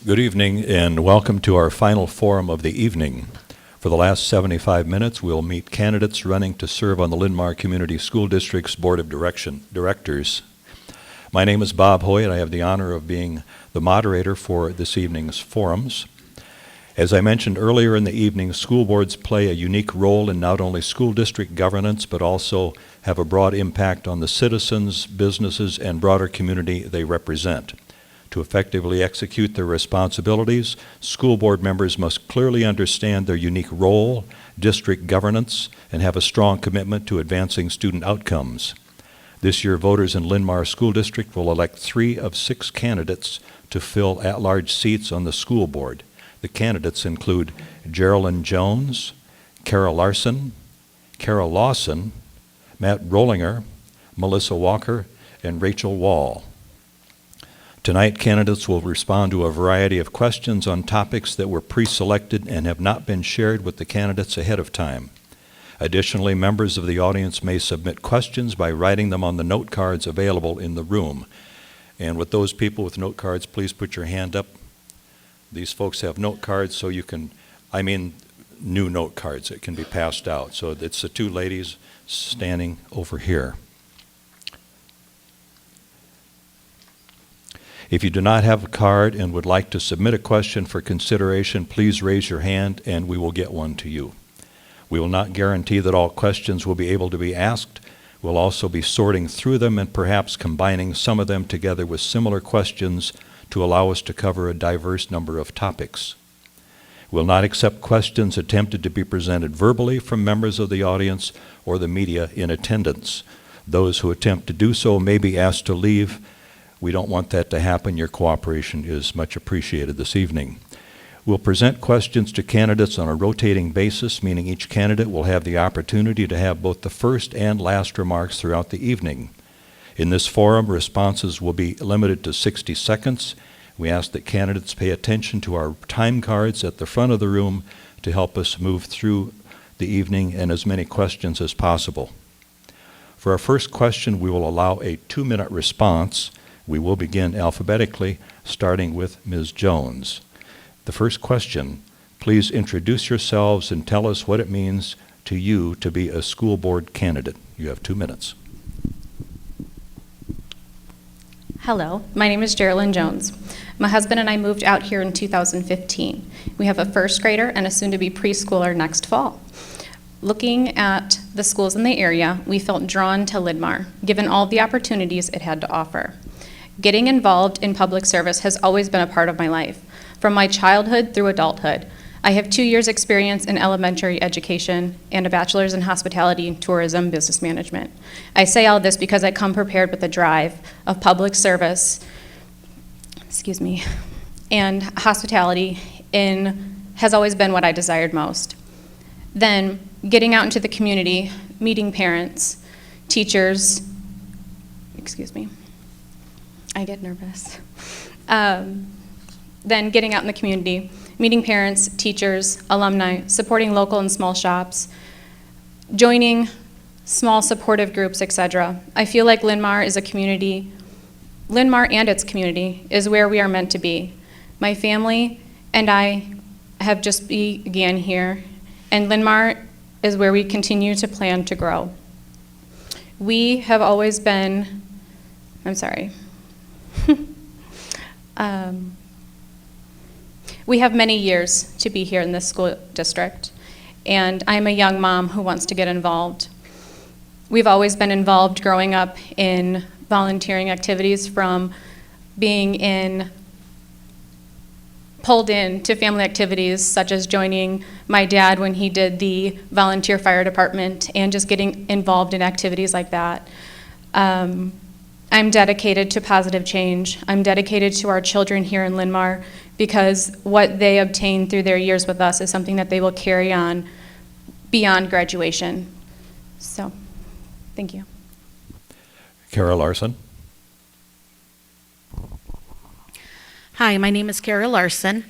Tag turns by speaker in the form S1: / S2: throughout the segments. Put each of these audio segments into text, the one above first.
S1: Good evening and welcome to our final forum of the evening. For the last 75 minutes, we'll meet candidates running to serve on the Linmar Community School District's Board of Directors. My name is Bob Hoy, and I have the honor of being the moderator for this evening's forums. As I mentioned earlier in the evening, school boards play a unique role in not only school district governance, but also have a broad impact on the citizens, businesses, and broader community they represent. To effectively execute their responsibilities, school board members must clearly understand their unique role, district governance, and have a strong commitment to advancing student outcomes. This year, voters in Linmar School District will elect 3 of 6 candidates to fill at-large seats on the school board. The candidates include Geraldine Jones, Kara Larson, Kara Lawson, Matt Rollinger, Melissa Walker, and Rachel Wall. Tonight, candidates will respond to a variety of questions on topics that were pre-selected and have not been shared with the candidates ahead of time. Additionally, members of the audience may submit questions by writing them on the note cards available in the room. And with those people with note cards, please put your hand up. These folks have note cards, so you can, new note cards that can be passed out. So it's the 2 ladies standing over here. If you do not have a card and would like to submit a question for consideration, please raise your hand and we will get one to you. We will not guarantee that all questions will be able to be asked. We'll also be sorting through them and perhaps combining some of them together with similar questions to allow us to cover a diverse number of topics. We'll not accept questions attempted to be presented verbally from members of the audience or the media in attendance. Those who attempt to do so may be asked to leave. We don't want that to happen. Your cooperation is much appreciated this evening. We'll present questions to candidates on a rotating basis, meaning each candidate will have the opportunity to have both the first and last remarks throughout the evening. In this forum, responses will be limited to 60 seconds. We ask that candidates pay attention to our time cards at the front of the room to help us move through the evening and as many questions as possible. For our first question, we will allow a 2-minute response. We will begin alphabetically, starting with Ms. Jones. The first question, please introduce yourselves and tell us what it means to you to be a school board candidate. You have 2 minutes.
S2: Hello, my name is Geraldine Jones. My husband and I moved out here in 2015. We have a first grader and a soon-to-be preschooler next fall. Looking at the schools in the area, we felt drawn to Linmar, given all the opportunities it had to offer. Getting involved in public service has always been a part of my life, from my childhood through adulthood. I have 2 years experience in elementary education and a bachelor's in hospitality and tourism business management. I say all this because I come prepared with a drive of public service, and hospitality has always been what I desired most. Then getting out into the community, meeting parents, teachers, I get nervous. Then getting out in the community, meeting parents, teachers, alumni, supporting local and small shops, joining small supportive groups, etc. I feel like Linmar and its community is where we are meant to be. My family and I have just began here, and Linmar is where we continue to plan to grow. We have always been, we have many years to be here in this school district, and I'm a young mom who wants to get involved. We've always been involved growing up in volunteering activities, from being pulled in to family activities such as joining my dad when he did the volunteer fire department and just getting involved in activities like that. I'm dedicated to positive change. I'm dedicated to our children here in Linmar because what they obtain through their years with us is something that they will carry on beyond graduation. So, thank you.
S1: Kara Larson.
S3: Hi, my name is Kara Larson.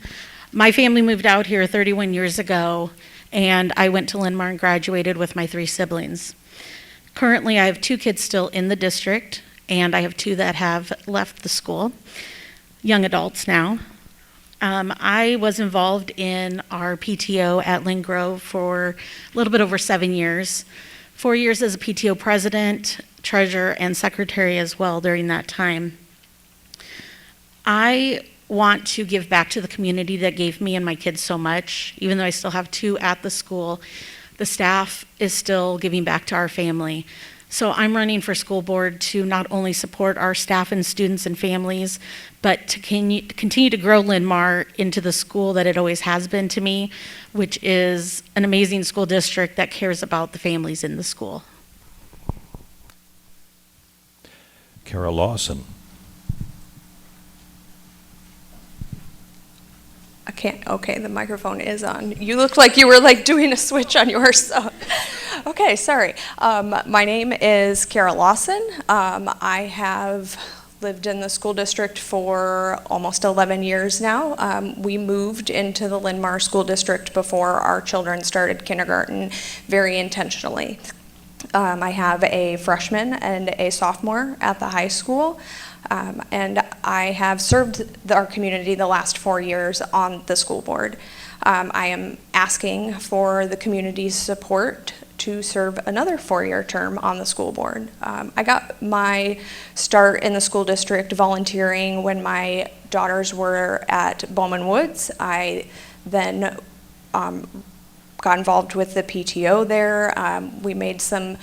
S3: My family moved out here 31 years ago, and I went to Linmar and graduated with my 3 siblings. Currently, I have 2 kids still in the district, and I have 2 that have left the school, young adults now. I was involved in our PTO at Linn Grove for a little bit over 7 years. 4 years as a PTO president, treasurer, and secretary as well during that time. I want to give back to the community that gave me and my kids so much. Even though I still have 2 at the school, the staff is still giving back to our family. So I'm running for school board to not only support our staff and students and families, but to continue to grow Linmar into the school that it always has been to me, which is an amazing school district that cares about the families in the school.
S1: Kara Lawson.
S4: I can't, okay, the microphone is on. You look like you were like doing a switch on yours, so. Okay, sorry. My name is Kara Lawson. I have lived in the school district for almost 11 years now. We moved into the Linmar School District before our children started kindergarten very intentionally. I have a freshman and a sophomore at the high school. And I have served our community the last 4 years on the school board. I am asking for the community's support to serve another 4-year term on the school board. I got my start in the school district volunteering when my daughters were at Bowman Woods. I then got involved with the PTO there. We made some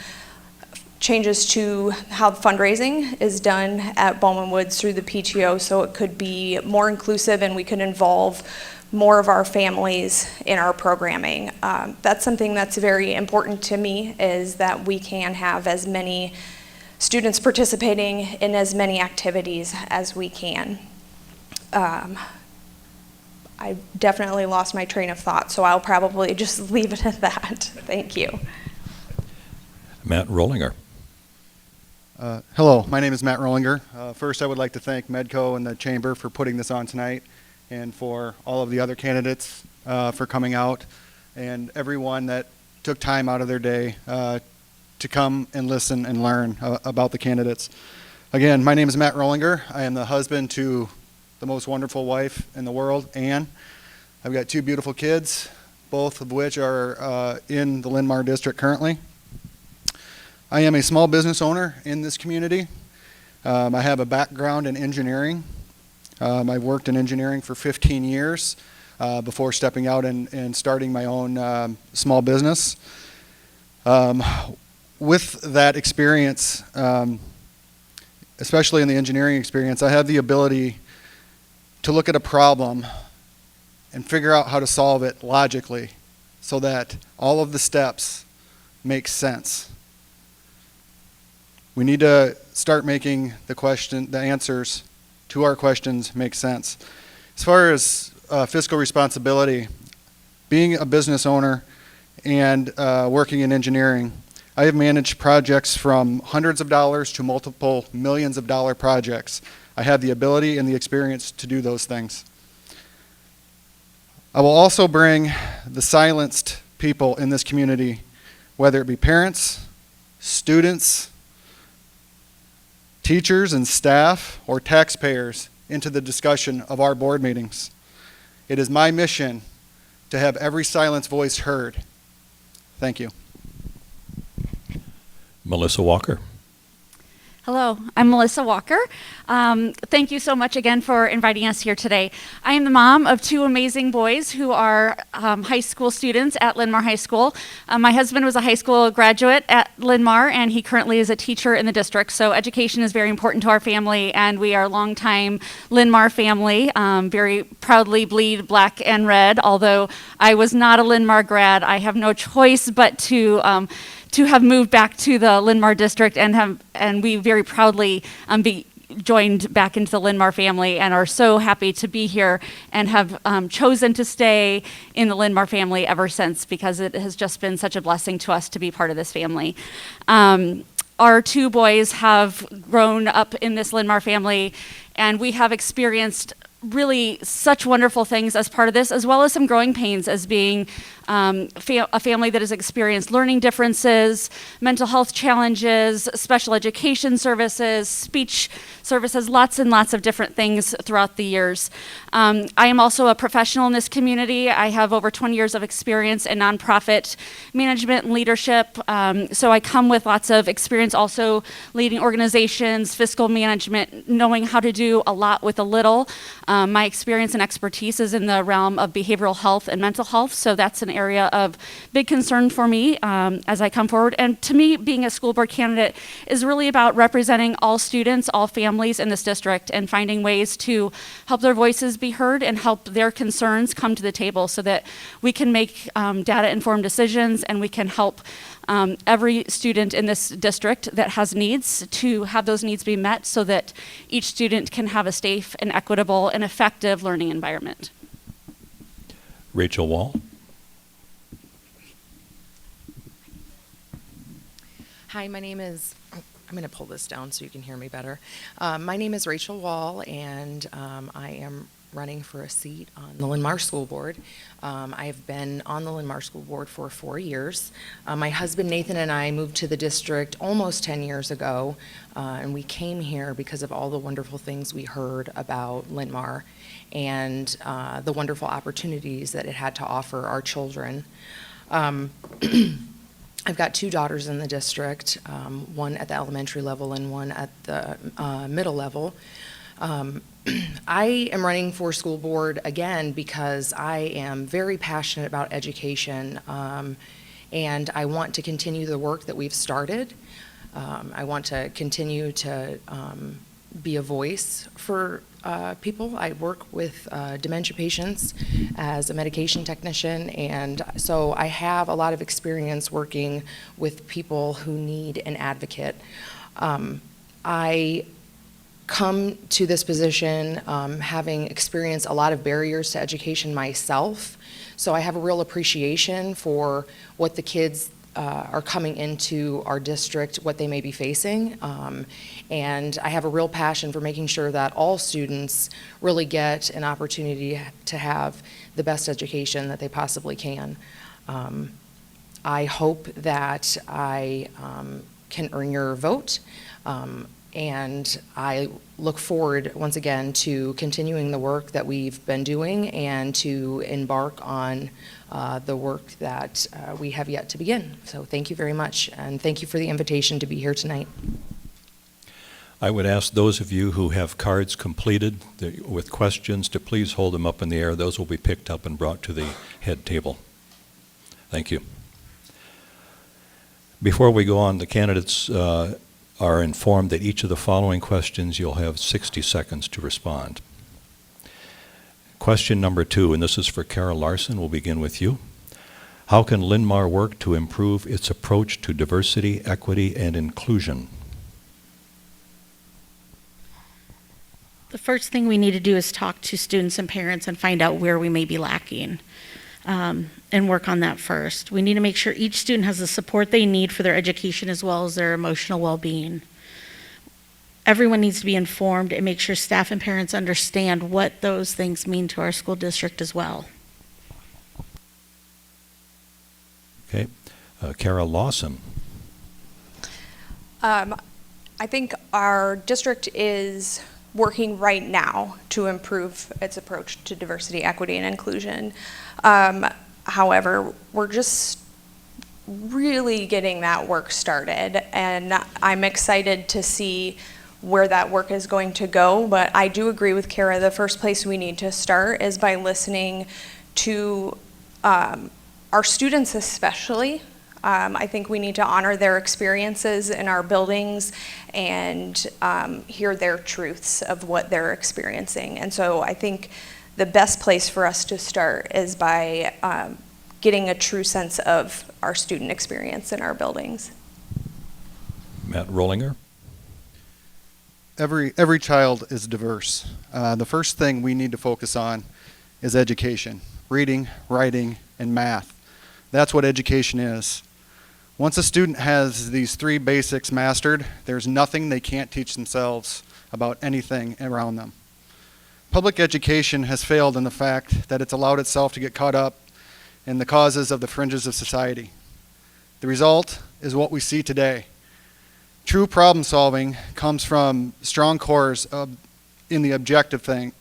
S4: changes to how fundraising is done at Bowman Woods through the PTO so it could be more inclusive and we could involve more of our families in our programming. That's something that's very important to me, is that we can have as many students participating in as many activities as we can. I definitely lost my train of thought, so I'll probably just leave it at that. Thank you.
S1: Matt Rollinger.
S5: Hello, my name is Matt Rollinger. First, I would like to thank Medco and the Chamber for putting this on tonight, and for all of the other candidates for coming out, and everyone that took time out of their day to come and listen and learn about the candidates. Again, my name is Matt Rollinger. I am the husband to the most wonderful wife in the world, Ann. I've got 2 beautiful kids, both of which are in the Linmar district currently. I am a small business owner in this community. I have a background in engineering. I've worked in engineering for 15 years before stepping out and starting my own small business. With that experience, especially in the engineering experience, I have the ability to look at a problem and figure out how to solve it logically so that all of the steps make sense. We need to start making the answers to our questions make sense. As far as fiscal responsibility, being a business owner and working in engineering, I have managed projects from hundreds of dollars to multiple millions of dollar projects. I have the ability and the experience to do those things. I will also bring the silenced people in this community, whether it be parents, students, teachers and staff, or taxpayers, into the discussion of our board meetings. It is my mission to have every silenced voice heard. Thank you.
S1: Melissa Walker.
S6: Hello, I'm Melissa Walker. Thank you so much again for inviting us here today. I am the mom of 2 amazing boys who are high school students at Linmar High School. My husband was a high school graduate at Linmar, and he currently is a teacher in the district. So education is very important to our family, and we are a longtime Linmar family. Very proudly bleed black and red. Although I was not a Linmar grad, I have no choice but to have moved back to the Linmar district, and we very proudly be joined back into the Linmar family, and are so happy to be here and have chosen to stay in the Linmar family ever since, because it has just been such a blessing to us to be part of this family. Our 2 boys have grown up in this Linmar family, and we have experienced really such wonderful things as part of this, as well as some growing pains as being a family that has experienced learning differences, mental health challenges, special education services, speech services, lots and lots of different things throughout the years. I am also a professional in this community. I have over 20 years of experience in nonprofit management and leadership. So I come with lots of experience also leading organizations, fiscal management, knowing how to do a lot with a little. My experience and expertise is in the realm of behavioral health and mental health, so that's an area of big concern for me as I come forward. And to me, being a school board candidate is really about representing all students, all families in this district, and finding ways to help their voices be heard and help their concerns come to the table so that we can make data-informed decisions and we can help every student in this district that has needs to have those needs be met so that each student can have a safe and equitable and effective learning environment.
S1: Rachel Wall.
S7: Hi, my name is, I'm going to pull this down so you can hear me better. My name is Rachel Wall, and I am running for a seat on the Linmar School Board. I have been on the Linmar School Board for 4 years. My husband Nathan and I moved to the district almost 10 years ago, and we came here because of all the wonderful things we heard about Linmar and the wonderful opportunities that it had to offer our children. I've got 2 daughters in the district, one at the elementary level and one at the middle level. I am running for school board again because I am very passionate about education, and I want to continue the work that we've started. I want to continue to be a voice for people. I work with dementia patients as a medication technician, and so I have a lot of experience working with people who need an advocate. I come to this position having experienced a lot of barriers to education myself, so I have a real appreciation for what the kids are coming into our district, what they may be facing, and I have a real passion for making sure that all students really get an opportunity to have the best education that they possibly can. I hope that I can earn your vote, and I look forward once again to continuing the work that we've been doing and to embark on the work that we have yet to begin. So thank you very much, and thank you for the invitation to be here tonight.
S1: I would ask those of you who have cards completed with questions to please hold them up in the air. Those will be picked up and brought to the head table. Thank you. Before we go on, the candidates are informed that each of the following questions you'll have 60 seconds to respond. Question number 2, and this is for Kara Larson. We'll begin with you. How can Linmar work to improve its approach to diversity, equity, and inclusion?
S3: The first thing we need to do is talk to students and parents and find out where we may be lacking, and work on that first. We need to make sure each student has the support they need for their education as well as their emotional well-being. Everyone needs to be informed and make sure staff and parents understand what those things mean to our school district as well.
S1: Okay. Kara Lawson.
S4: I think our district is working right now to improve its approach to diversity, equity, and inclusion. However, we're just really getting that work started, and I'm excited to see where that work is going to go. But I do agree with Kara, the first place we need to start is by listening to our students especially. I think we need to honor their experiences in our buildings and hear their truths of what they're experiencing. And so I think the best place for us to start is by getting a true sense of our student experience in our buildings.
S1: Matt Rollinger.
S5: Every child is diverse. The first thing we need to focus on is education, reading, writing, and math. That's what education is. Once a student has these 3 basics mastered, there's nothing they can't teach themselves about anything around them. Public education has failed in the fact that it's allowed itself to get caught up and the causes of the fringes of society. The result is what we see today. True problem solving comes from strong cores in the objective things,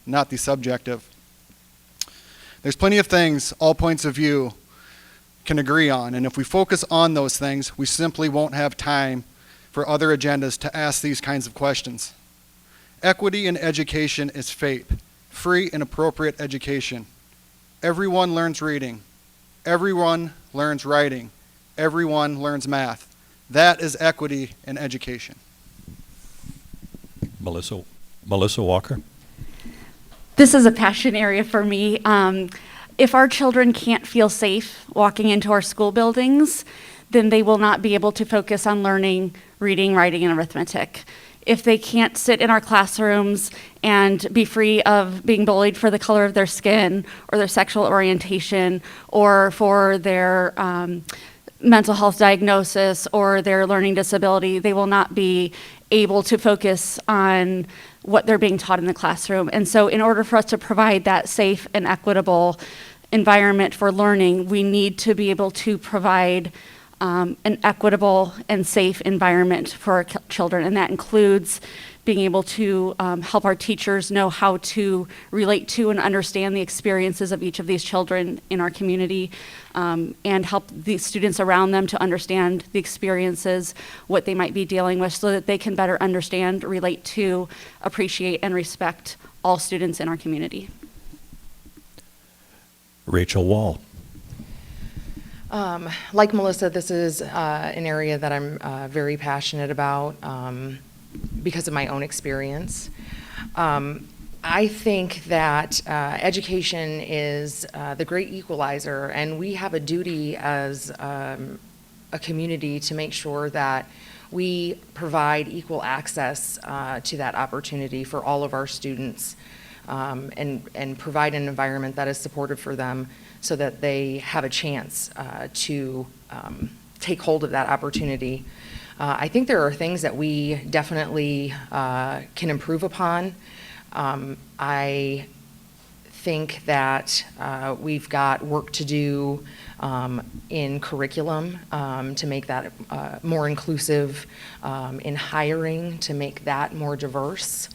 S5: not the subjective. There's plenty of things all points of view can agree on, and if we focus on those things, we simply won't have time for other agendas to ask these kinds of questions. Equity in education is FAPE, free and appropriate education. Everyone learns reading. Everyone learns writing. Everyone learns math. That is equity in education.
S1: Melissa Walker.
S6: This is a passion area for me. If our children can't feel safe walking into our school buildings, then they will not be able to focus on learning, reading, writing, and arithmetic. If they can't sit in our classrooms and be free of being bullied for the color of their skin or their sexual orientation or for their mental health diagnosis or their learning disability, they will not be able to focus on what they're being taught in the classroom. And so in order for us to provide that safe and equitable environment for learning, we need to be able to provide an equitable and safe environment for our children. And that includes being able to help our teachers know how to relate to and understand the experiences of each of these children in our community, and help the students around them to understand the experiences, what they might be dealing with, so that they can better understand, relate to, appreciate, and respect all students in our community.
S1: Rachel Wall.
S7: Like Melissa, this is an area that I'm very passionate about because of my own experience. I think that education is the great equalizer, and we have a duty as a community to make sure that we provide equal access to that opportunity for all of our students, and provide an environment that is supportive for them so that they have a chance to take hold of that opportunity. I think there are things that we definitely can improve upon. I think that we've got work to do in curriculum to make that more inclusive, in hiring to make that more diverse.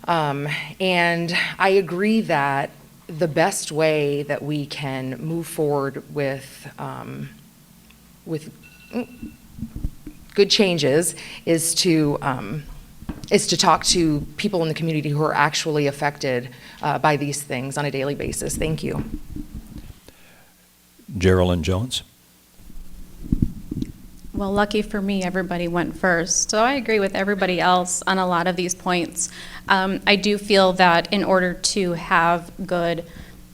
S7: And I agree that the best way that we can move forward with good changes is to talk to people in the community who are actually affected by these things on a daily basis. Thank you.
S1: Geraldine Jones.
S2: Well, lucky for me, everybody went first. So I agree with everybody else on a lot of these points. I do feel that in order to have good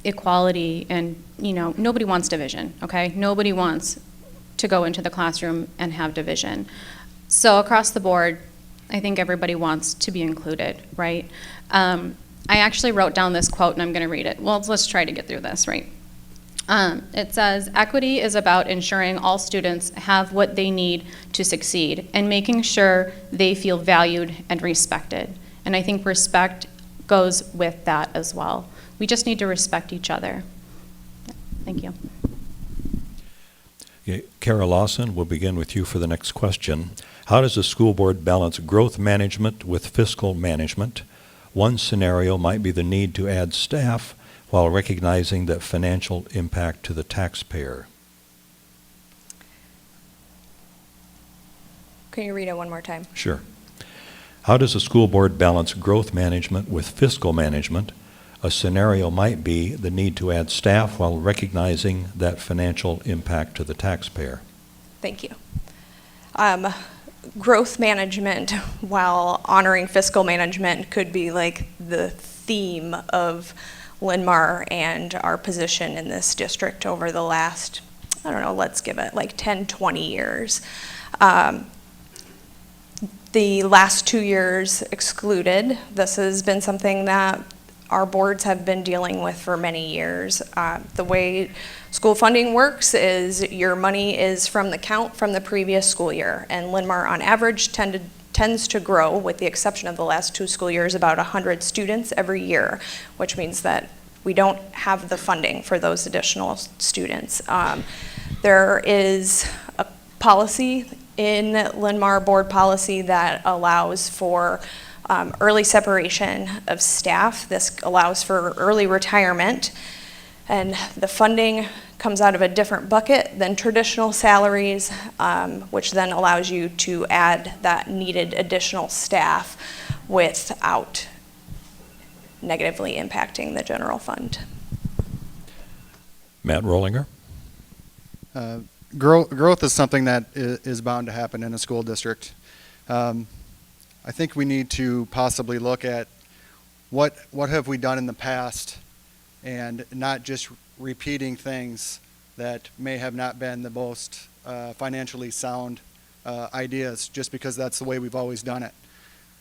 S2: equality, and nobody wants division, okay? Nobody wants to go into the classroom and have division. So across the board, I think everybody wants to be included, right? I actually wrote down this quote, and I'm going to read it. Well, let's try to get through this, right? It says, equity is about ensuring all students have what they need to succeed and making sure they feel valued and respected. And I think respect goes with that as well. We just need to respect each other. Thank you.
S1: Okay, Kara Lawson, we'll begin with you for the next question. How does the school board balance growth management with fiscal management? One scenario might be the need to add staff while recognizing the financial impact to the taxpayer.
S4: Can you read it one more time?
S1: Sure. How does the school board balance growth management with fiscal management? A scenario might be the need to add staff while recognizing that financial impact to the taxpayer.
S4: Thank you. Growth management while honoring fiscal management could be like the theme of Linmar and our position in this district over the last, I don't know, let's give it like 10, 20 years. The last 2 years excluded, this has been something that our boards have been dealing with for many years. The way school funding works is your money is from the count from the previous school year, and Linmar on average tends to grow, with the exception of the last 2 school years, about 100 students every year, which means that we don't have the funding for those additional students. There is a policy in Linmar board policy that allows for early separation of staff. This allows for early retirement, and the funding comes out of a different bucket than traditional salaries, which then allows you to add that needed additional staff without negatively impacting the general fund.
S1: Matt Rollinger?
S5: Growth is something that is bound to happen in a school district. I think we need to possibly look at what have we done in the past and not just repeating things that may have not been the most financially sound ideas just because that's the way we've always done it.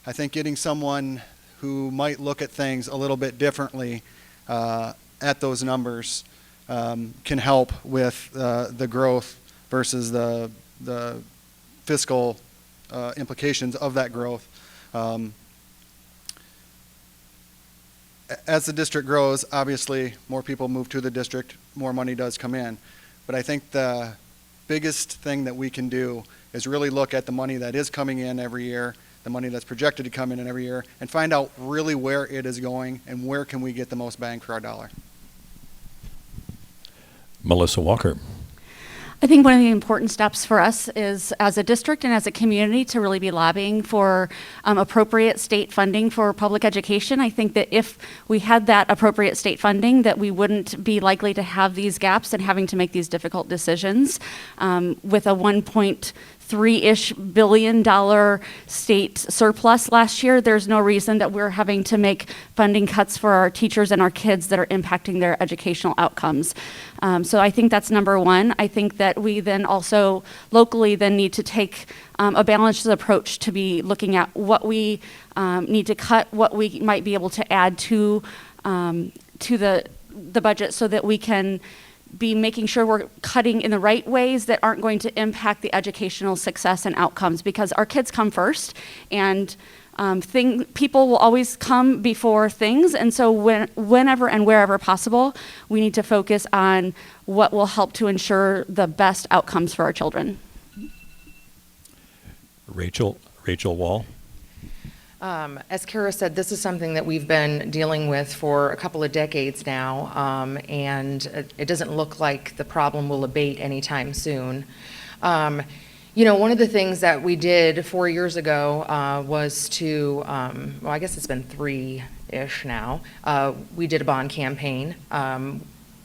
S5: I think getting someone who might look at things a little bit differently at those numbers can help with the growth versus the fiscal implications of that growth. As the district grows, obviously more people move to the district, more money does come in. But I think the biggest thing that we can do is really look at the money that is coming in every year, the money that's projected to come in every year, and find out really where it is going and where can we get the most bang for our dollar.
S1: Melissa Walker.
S6: I think one of the important steps for us is, as a district and as a community, to really be lobbying for appropriate state funding for public education. I think that if we had that appropriate state funding, that we wouldn't be likely to have these gaps and having to make these difficult decisions. With a $1.3-ish billion state surplus last year, there's no reason that we're having to make funding cuts for our teachers and our kids that are impacting their educational outcomes. So I think that's number one. I think that we then also locally then need to take a balanced approach to be looking at what we need to cut, what we might be able to add to the budget so that we can be making sure we're cutting in the right ways that aren't going to impact the educational success and outcomes, because our kids come first, and people will always come before things, and so whenever and wherever possible, we need to focus on what will help to ensure the best outcomes for our children.
S1: Rachel Wall.
S7: As Kara said, this is something that we've been dealing with for a couple of decades now, and it doesn't look like the problem will abate anytime soon. You know, one of the things that we did 4 years ago was to, well, I guess it's been 3-ish now, we did a bond campaign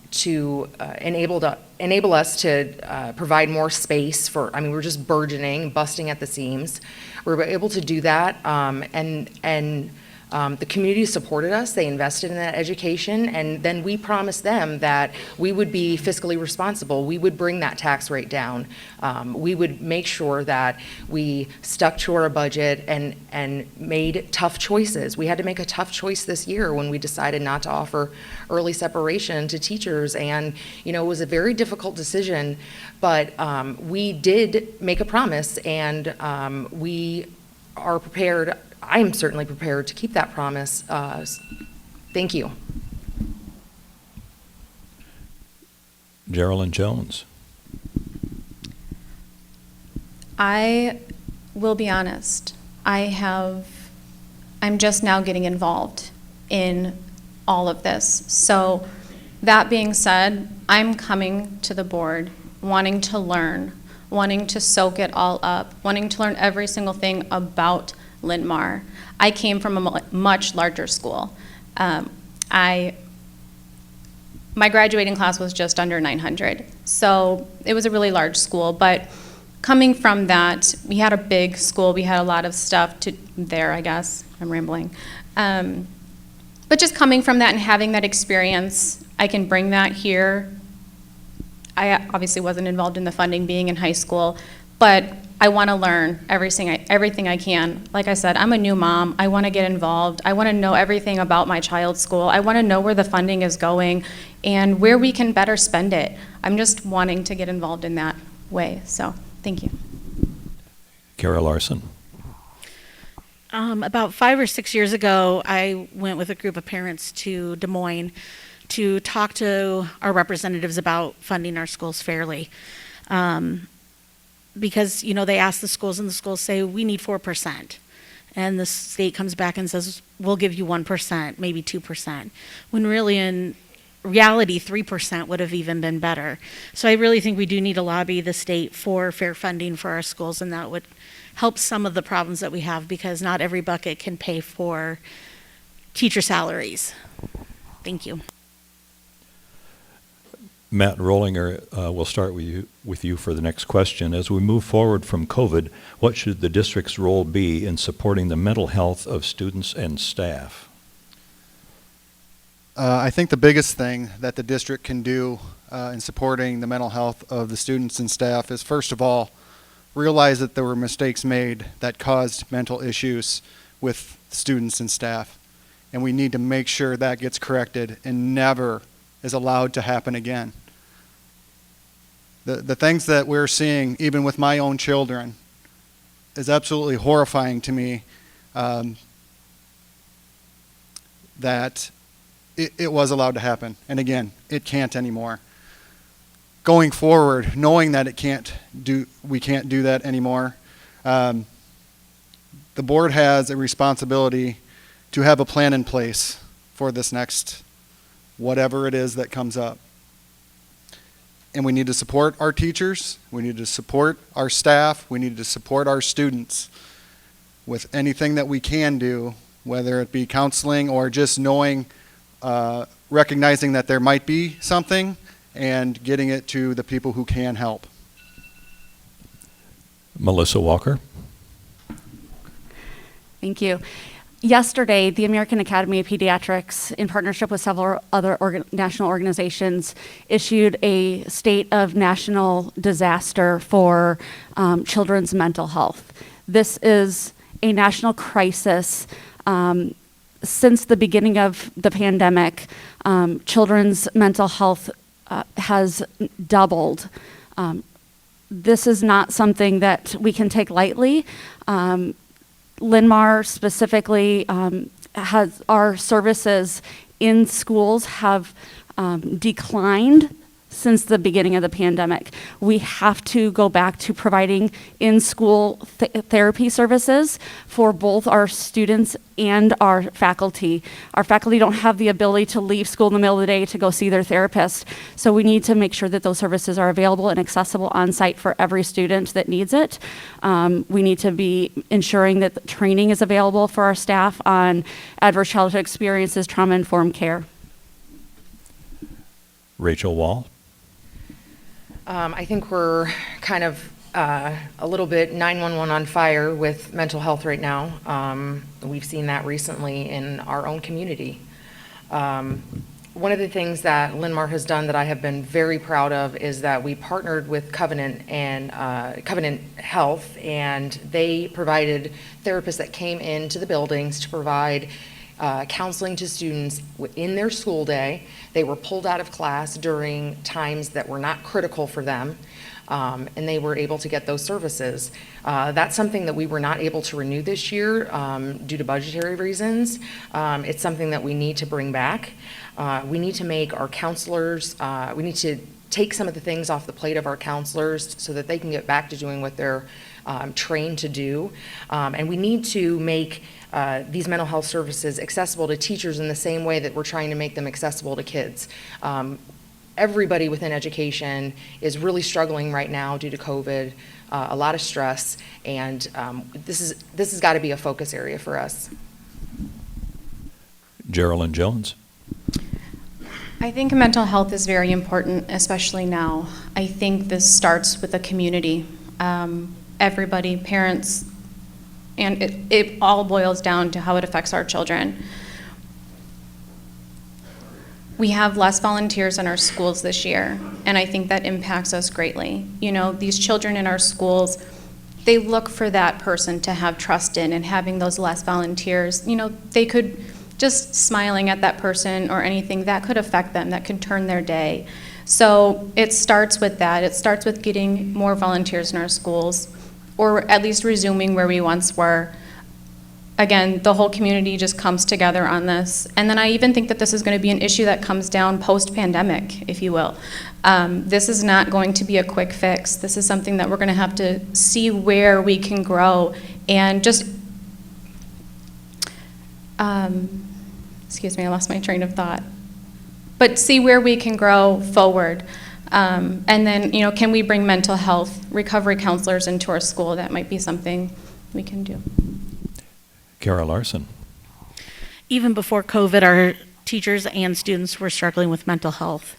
S7: to enable us to provide more space for, I mean, we're just burgeoning, busting at the seams. We were able to do that, and the community supported us. They invested in that education, and then we promised them that we would be fiscally responsible. We would bring that tax rate down. We would make sure that we stuck to our budget and made tough choices. We had to make a tough choice this year when we decided not to offer early separation to teachers, and you know, it was a very difficult decision, but we did make a promise, and we are prepared. I am certainly prepared to keep that promise. Thank you.
S1: Geraldine Jones.
S2: I will be honest. I'm just now getting involved in all of this. So that being said, I'm coming to the board wanting to learn, wanting to soak it all up, wanting to learn every single thing about Linmar. I came from a much larger school. My graduating class was just under 900, so it was a really large school, but coming from that, we had a big school, we had a lot of stuff to there, I guess, I'm rambling. But just coming from that and having that experience, I can bring that here. I obviously wasn't involved in the funding being in high school, but I want to learn everything I can. Like I said, I'm a new mom. I want to get involved. I want to know everything about my child's school. I want to know where the funding is going and where we can better spend it. I'm just wanting to get involved in that way. So, thank you.
S1: Kara Larson.
S3: About 5 or 6 years ago, I went with a group of parents to Des Moines to talk to our representatives about funding our schools fairly. Because, they ask the schools and the schools say, we need 4%. And the state comes back and says, we'll give you 1%, maybe 2%. When really in reality, 3% would have even been better. So I really think we do need to lobby the state for fair funding for our schools, and that would help some of the problems that we have, because not every bucket can pay for teacher salaries. Thank you.
S1: Matt Rollinger, we'll start with you for the next question. As we move forward from COVID, what should the district's role be in supporting the mental health of students and staff?
S5: I think the biggest thing that the district can do in supporting the mental health of the students and staff is, first of all, realize that there were mistakes made that caused mental issues with students and staff. And we need to make sure that gets corrected and never is allowed to happen again. The things that we're seeing, even with my own children, is absolutely horrifying to me, that it was allowed to happen. And again, it can't anymore. Going forward, knowing that we can't do that anymore, the board has a responsibility to have a plan in place for this next whatever it is that comes up. And we need to support our teachers, we need to support our staff, we need to support our students with anything that we can do, whether it be counseling or just knowing, recognizing that there might be something and getting it to the people who can help.
S1: Melissa Walker.
S6: Thank you. Yesterday, the American Academy of Pediatrics, in partnership with several other national organizations, issued a state of national disaster for children's mental health. This is a national crisis. Since the beginning of the pandemic, children's mental health has doubled. This is not something that we can take lightly. Linmar specifically has our services in schools have declined since the beginning of the pandemic. We have to go back to providing in-school therapy services for both our students and our faculty. Our faculty don't have the ability to leave school in the middle of the day to go see their therapist. So we need to make sure that those services are available and accessible on site for every student that needs it. We need to be ensuring that the training is available for our staff on adverse childhood experiences, trauma-informed care.
S1: Rachel Wall.
S7: I think we're kind of a little bit 911 on fire with mental health right now. We've seen that recently in our own community. One of the things that Linmar has done that I have been very proud of is that we partnered with Covenant and Covenant Health, and they provided therapists that came into the buildings to provide counseling to students in their school day. They were pulled out of class during times that were not critical for them, and they were able to get those services. That's something that we were not able to renew this year due to budgetary reasons. It's something that we need to bring back. We need to make our counselors, we need to take some of the things off the plate of our counselors so that they can get back to doing what they're trained to do. And we need to make these mental health services accessible to teachers in the same way that we're trying to make them accessible to kids. Everybody within education is really struggling right now due to COVID, a lot of stress, and this has got to be a focus area for us.
S1: Geraldine Jones.
S2: I think mental health is very important, especially now. I think this starts with the community. Everybody, parents, and it all boils down to how it affects our children. We have less volunteers in our schools this year, and I think that impacts us greatly. You know, these children in our schools, they look for that person to have trust in, and having those less volunteers, you know, they could just smiling at that person or anything, that could affect them, that could turn their day. So it starts with that. It starts with getting more volunteers in our schools, or at least resuming where we once were. again, the whole community just comes together on this. And then I even think that this is going to be an issue that comes down post-pandemic, if you will. This is not going to be a quick fix. This is something that we're going to have to see where we can grow and just, excuse me, I lost my train of thought. But see where we can grow forward. And then, you know, can we bring mental health recovery counselors into our school? That might be something we can do.
S1: Kara Larson.
S3: Even before COVID, our teachers and students were struggling with mental health.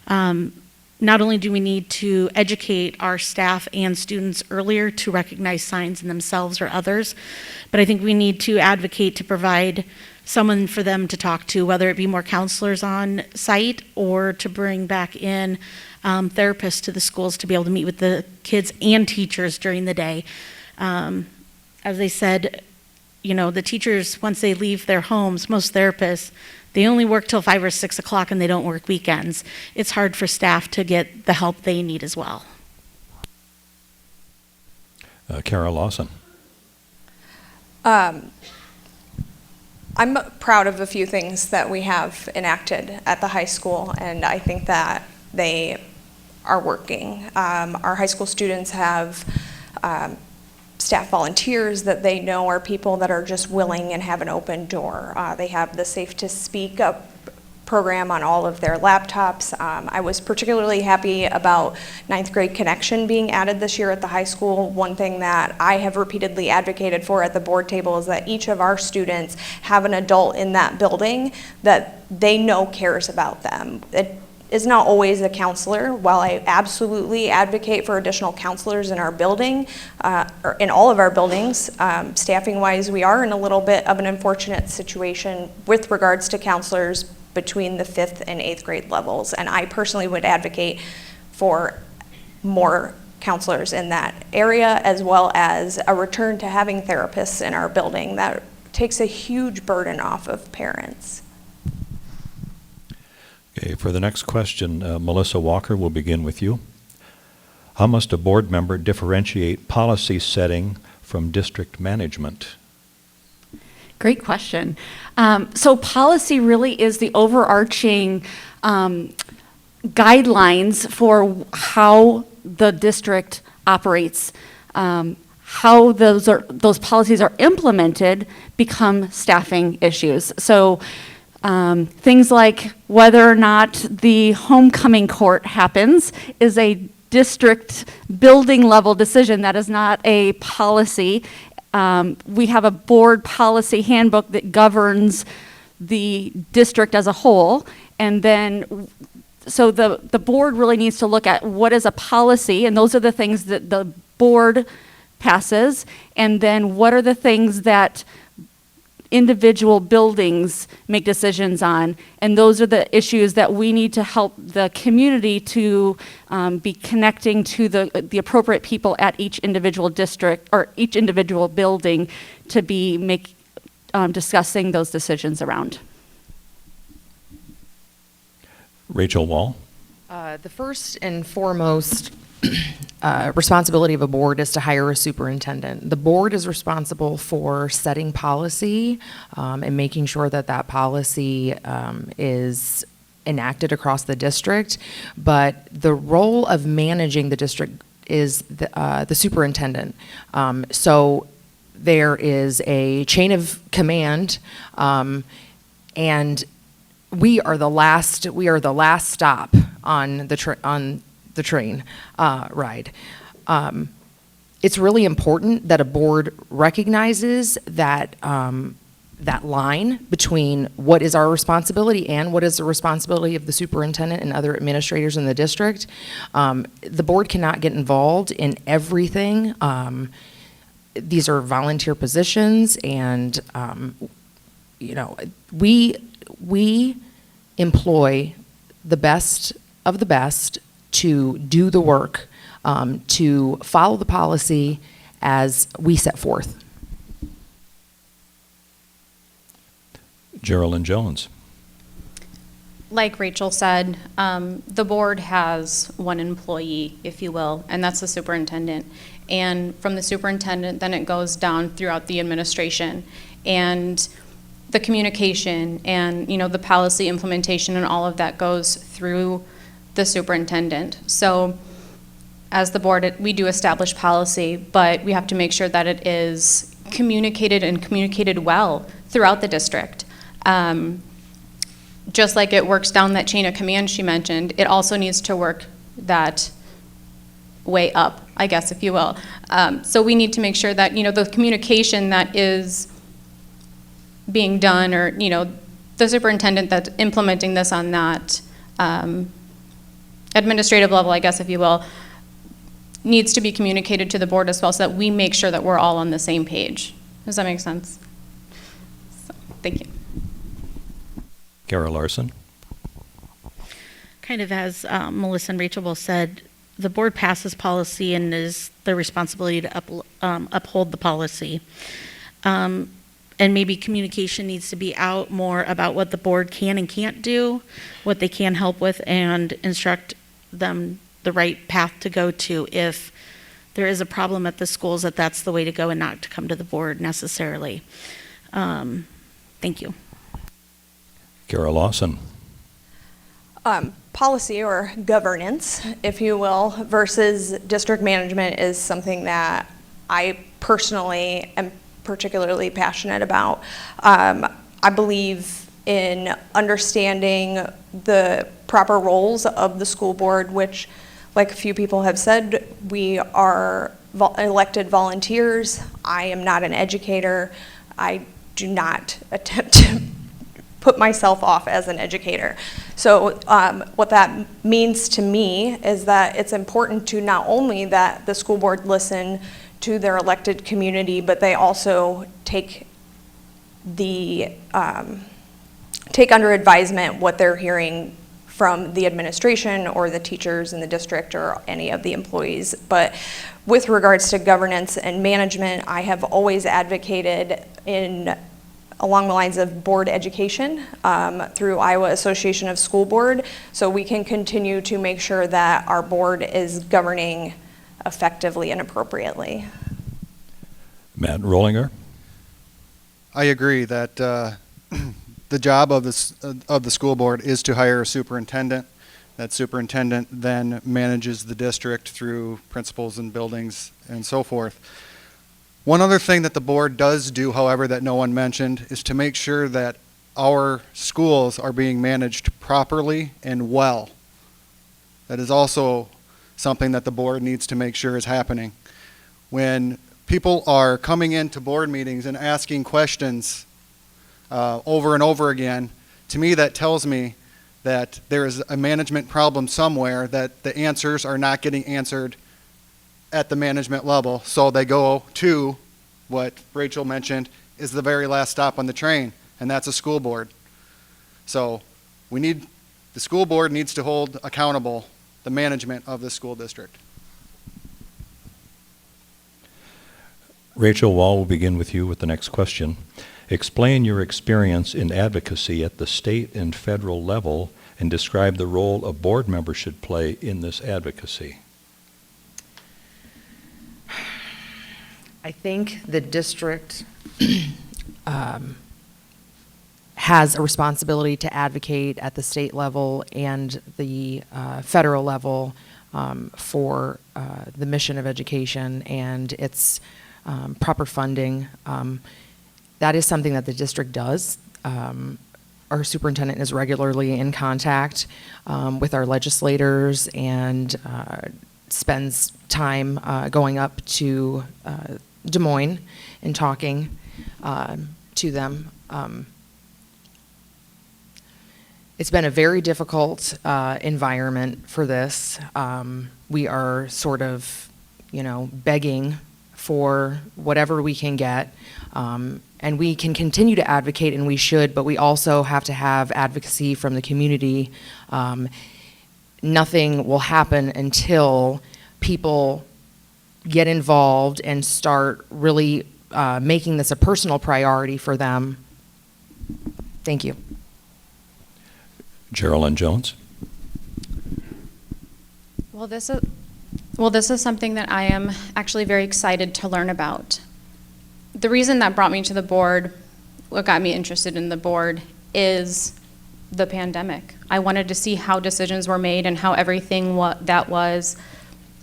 S3: Not only do we need to educate our staff and students earlier to recognize signs in themselves or others, but I think we need to advocate to provide someone for them to talk to, whether it be more counselors on site or to bring back in therapists to the schools to be able to meet with the kids and teachers during the day. As I said, you know, the teachers, once they leave their homes, most therapists, they only work till 5 or 6 o'clock and they don't work weekends. It's hard for staff to get the help they need as well.
S1: Kara Lawson.
S4: I'm proud of a few things that we have enacted at the high school, and I think that they are working. Our high school students have staff volunteers that they know are people that are just willing and have an open door. They have the Safe to Speak Up program on all of their laptops. I was particularly happy about 9th grade connection being added this year at the high school. One thing that I have repeatedly advocated for at the board table is that each of our students have an adult in that building that they know cares about them. It is not always a counselor. While I absolutely advocate for additional counselors in our building, or in all of our buildings, staffing-wise, we are in a little bit of an unfortunate situation with regards to counselors between the 5th and 8th grade levels. And I personally would advocate for more counselors in that area, as well as a return to having therapists in our building. That takes a huge burden off of parents.
S1: Okay, for the next question, Melissa Walker, we'll begin with you. How must a board member differentiate policy setting from district management?
S6: Great question. So policy really is the overarching guidelines for how the district operates. How those policies are implemented become staffing issues. So things like whether or not the homecoming court happens is a district building level decision. That is not a policy. We have a board policy handbook that governs the district as a whole, and then so the board really needs to look at what is a policy, and those are the things that the board passes, and then what are the things that individual buildings make decisions on, and those are the issues that we need to help the community to be connecting to the appropriate people at each individual district or each individual building to be discussing those decisions around.
S1: Rachel Wall.
S7: The first and foremost responsibility of a board is to hire a superintendent. The board is responsible for setting policy and making sure that that policy is enacted across the district, but the role of managing the district is the superintendent. So there is a chain of command, and we are the last stop on the train ride. It's really important that a board recognizes that that line between what is our responsibility and what is the responsibility of the superintendent and other administrators in the district. The board cannot get involved in everything. These are volunteer positions, and you know, we employ the best of the best to do the work, to follow the policy as we set forth.
S1: Geraldine Jones.
S2: Like Rachel said, the board has one employee, if you will, and that's the superintendent. And from the superintendent, then it goes down throughout the administration. and the communication and, the policy implementation and all of that goes through the superintendent. So as the board, we do establish policy, but we have to make sure that it is communicated and communicated well throughout the district. Just like it works down that chain of command she mentioned, it also needs to work that way up, I guess, if you will. So we need to make sure that, the communication that is being done, or, the superintendent that's implementing this on that administrative level, I guess, if you will, needs to be communicated to the board as well, so that we make sure that we're all on the same page. Does that make sense? So, thank you.
S1: Kara Larson.
S3: Kind of as Melissa and Rachel both said, the board passes policy and is the responsibility to uphold the policy. And maybe communication needs to be out more about what the board can and can't do, what they can help with, and instruct them the right path to go to if there is a problem at the schools, that's the way to go and not to come to the board necessarily. Thank you.
S1: Kara Lawson.
S4: Policy or governance, if you will, versus district management is something that I personally am particularly passionate about. I believe in understanding the proper roles of the school board, which, like a few people have said, we are elected volunteers. I am not an educator. I do not attempt to put myself off as an educator. So what that means to me is that it's important to not only that the school board listen to their elected community, but they also take under advisement what they're hearing from the administration or the teachers in the district or any of the employees. But with regards to governance and management, I have always advocated along the lines of board education through Iowa Association of School Board, so we can continue to make sure that our board is governing effectively and appropriately.
S1: Matt Rollinger.
S5: I agree that the job of the school board is to hire a superintendent. That superintendent then manages the district through principals and buildings and so forth. One other thing that the board does do, however, that no one mentioned, is to make sure that our schools are being managed properly and well. That is also something that the board needs to make sure is happening. When people are coming into board meetings and asking questions over and over again, to me that tells me that there is a management problem somewhere, that the answers are not getting answered at the management level, so they go to what Rachel mentioned is the very last stop on the train, and that's a school board. So the school board needs to hold accountable the management of the school district.
S1: Rachel Wall, will begin with you with the next question. Explain your experience in advocacy at the state and federal level and describe the role a board member should play in this advocacy.
S7: I think the district has a responsibility to advocate at the state level and the federal level for the mission of education and its proper funding. That is something that the district does. Our superintendent is regularly in contact with our legislators and spends time going up to Des Moines and talking to them. It's been a very difficult environment for this. We are sort of, begging for whatever we can get. And we can continue to advocate, and we should, but we also have to have advocacy from the community. Nothing will happen until people get involved and start really making this a personal priority for them. Thank you.
S1: Geraldine Jones.
S2: Well, this is something that I am actually very excited to learn about. The reason that brought me to the board what got me interested in the board is the pandemic. I wanted to see how decisions were made and how everything that was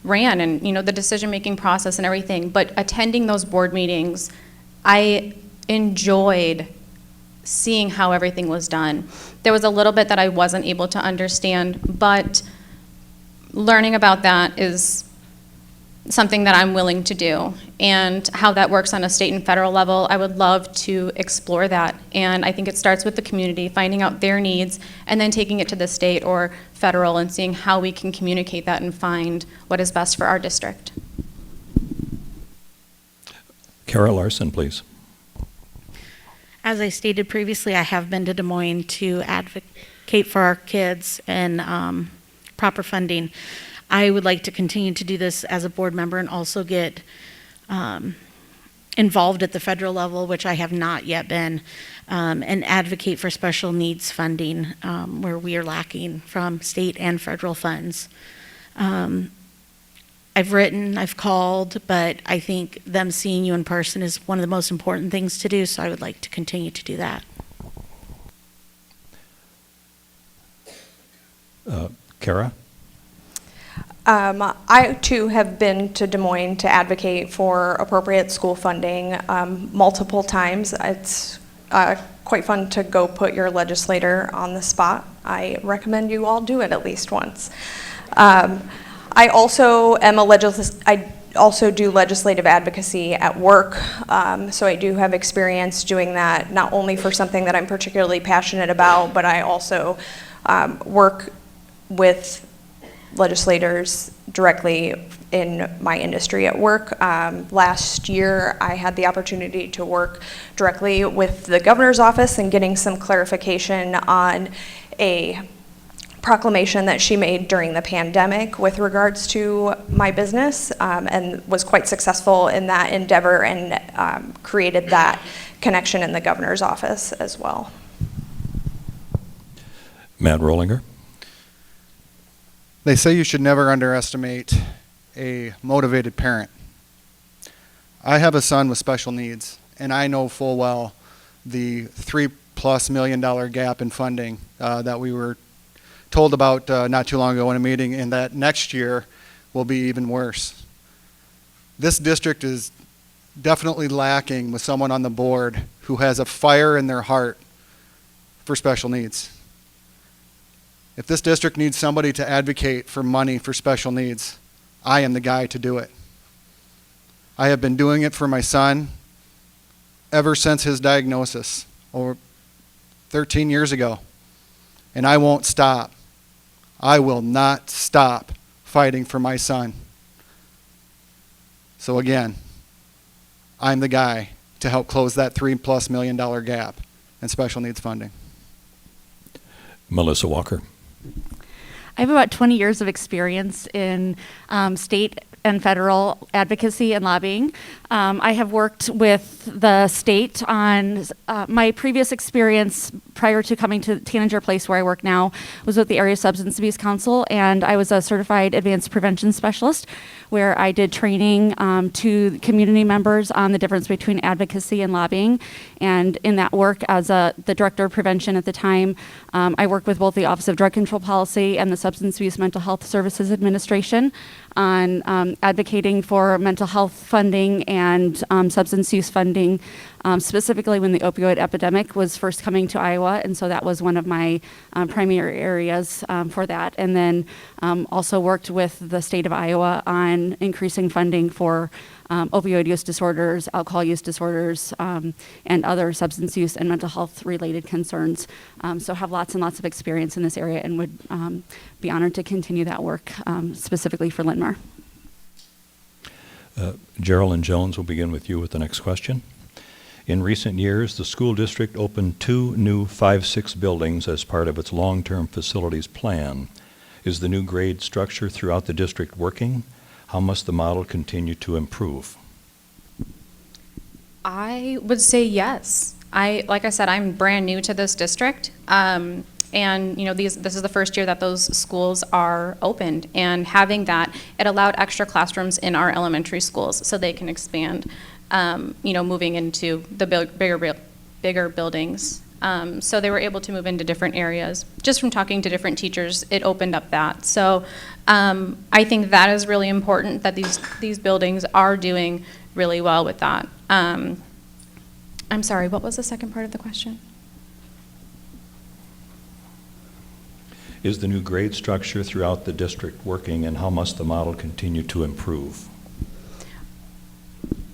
S2: ran, and the decision-making process and everything. But attending those board meetings, I enjoyed seeing how everything was done. There was a little bit that I wasn't able to understand, but learning about that is something that I'm willing to do. And how that works on a state and federal level, I would love to explore that. And I think it starts with the community, finding out their needs, and then taking it to the state or federal and seeing how we can communicate that and find what is best for our district.
S1: Kara Larson, please.
S3: As I stated previously, I have been to Des Moines to advocate for our kids and proper funding. I would like to continue to do this as a board member and also get involved at the federal level, which I have not yet been, and advocate for special needs funding where we are lacking from state and federal funds. I've written, I've called, but I think them seeing you in person is one of the most important things to do, so I would like to continue to do that.
S1: Kara?
S4: I, too, have been to Des Moines to advocate for appropriate school funding multiple times. It's quite fun to go put your legislator on the spot. I recommend you all do it at least once. I also am I also do legislative advocacy at work, so I do have experience doing that, not only for something that I'm particularly passionate about, but I also work with legislators directly in my industry at work. Last year, I had the opportunity to work directly with the governor's office and getting some clarification on a proclamation that she made during the pandemic with regards to my business, and was quite successful in that endeavor and created that connection in the governor's office as well.
S1: Matt Rollinger?
S5: They say you should never underestimate a motivated parent. I have a son with special needs, and I know full well the $3+ million gap in funding that we were told about not too long ago in a meeting, and that next year will be even worse. This district is definitely lacking with someone on the board who has a fire in their heart for special needs. If this district needs somebody to advocate for money for special needs, I am the guy to do it. I have been doing it for my son ever since his diagnosis, over 13 years ago, and I won't stop. I will not stop fighting for my son. So again, I'm the guy to help close that $3+ million gap in special needs funding.
S1: Melissa Walker?
S6: I have about 20 years of experience in state and federal advocacy and lobbying. I have worked with the state on my previous experience prior to coming to Tanager Place, where I work now, was with the Area Substance Abuse Council, and I was a certified advanced prevention specialist, where I did training to community members on the difference between advocacy and lobbying. And in that work, as the director of prevention at the time, I worked with both the Office of Drug Control Policy and the Substance Abuse Mental Health Services Administration on advocating for mental health funding and substance use funding, specifically when the opioid epidemic was first coming to Iowa. And so that was one of my primary areas for that. And then also worked with the state of Iowa on increasing funding for opioid use disorders, alcohol use disorders, and other substance use and mental health related concerns. So have lots and lots of experience in this area and would be honored to continue that work specifically for Linmar.
S1: Geraldine Jones, will begin with you with the next question. In recent years, the school district opened 2 new 5-6 buildings as part of its long-term facilities plan. Is the new grade structure throughout the district working? How must the model continue to improve?
S2: I would say yes. Like I said, I'm brand new to this district. And this is the first year that those schools are opened, and having that, it allowed extra classrooms in our elementary schools so they can expand, moving into the bigger buildings. So they were able to move into different areas. Just from talking to different teachers, it opened up that. So I think that is really important, that these buildings are doing really well with that. I'm sorry, what was the second part of the question?
S1: Is the new grade structure throughout the district working, and how must the model continue to improve?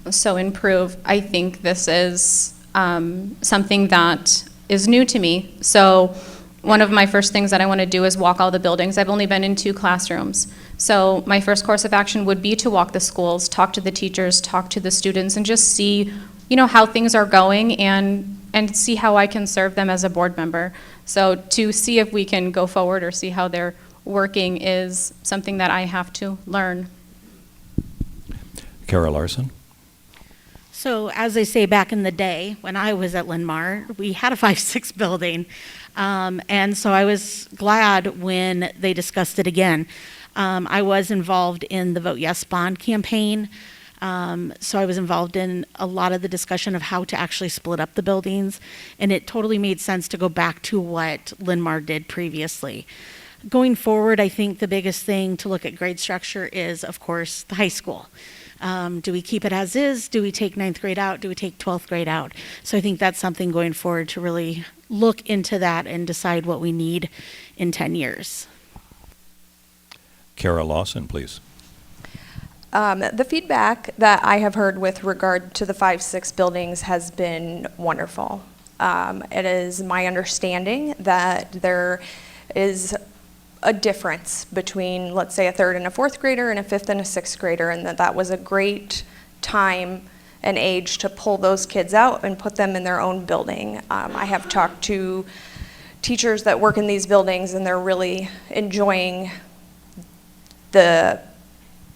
S2: So improve, I think this is something that is new to me. So one of my first things that I want to do is walk all the buildings. I've only been in 2 classrooms. So my first course of action would be to walk the schools, talk to the teachers, talk to the students, and just see, how things are going and see how I can serve them as a board member. So to see if we can go forward or see how they're working is something that I have to learn.
S1: Kara Larson?
S3: So as they say, back in the day, when I was at Linmar, we had a 5-6 building. And so I was glad when they discussed it again. I was involved in the Vote Yes bond campaign. So I was involved in a lot of the discussion of how to actually split up the buildings. And it totally made sense to go back to what Linmar did previously. Going forward, I think the biggest thing to look at grade structure is, of course, the high school. Do we keep it as is? Do we take 9th grade out? Do we take 12th grade out? So I think that's something going forward to really look into that and decide what we need in 10 years.
S1: Kara Lawson, please.
S4: The feedback that I have heard with regard to the 5-6 buildings has been wonderful. It is my understanding that there is a difference between, let's say, a 3rd and a 4th grader and a 5th and a 6th grader, and that was a great time and age to pull those kids out and put them in their own building. I have talked to teachers that work in these buildings, and they're really enjoying the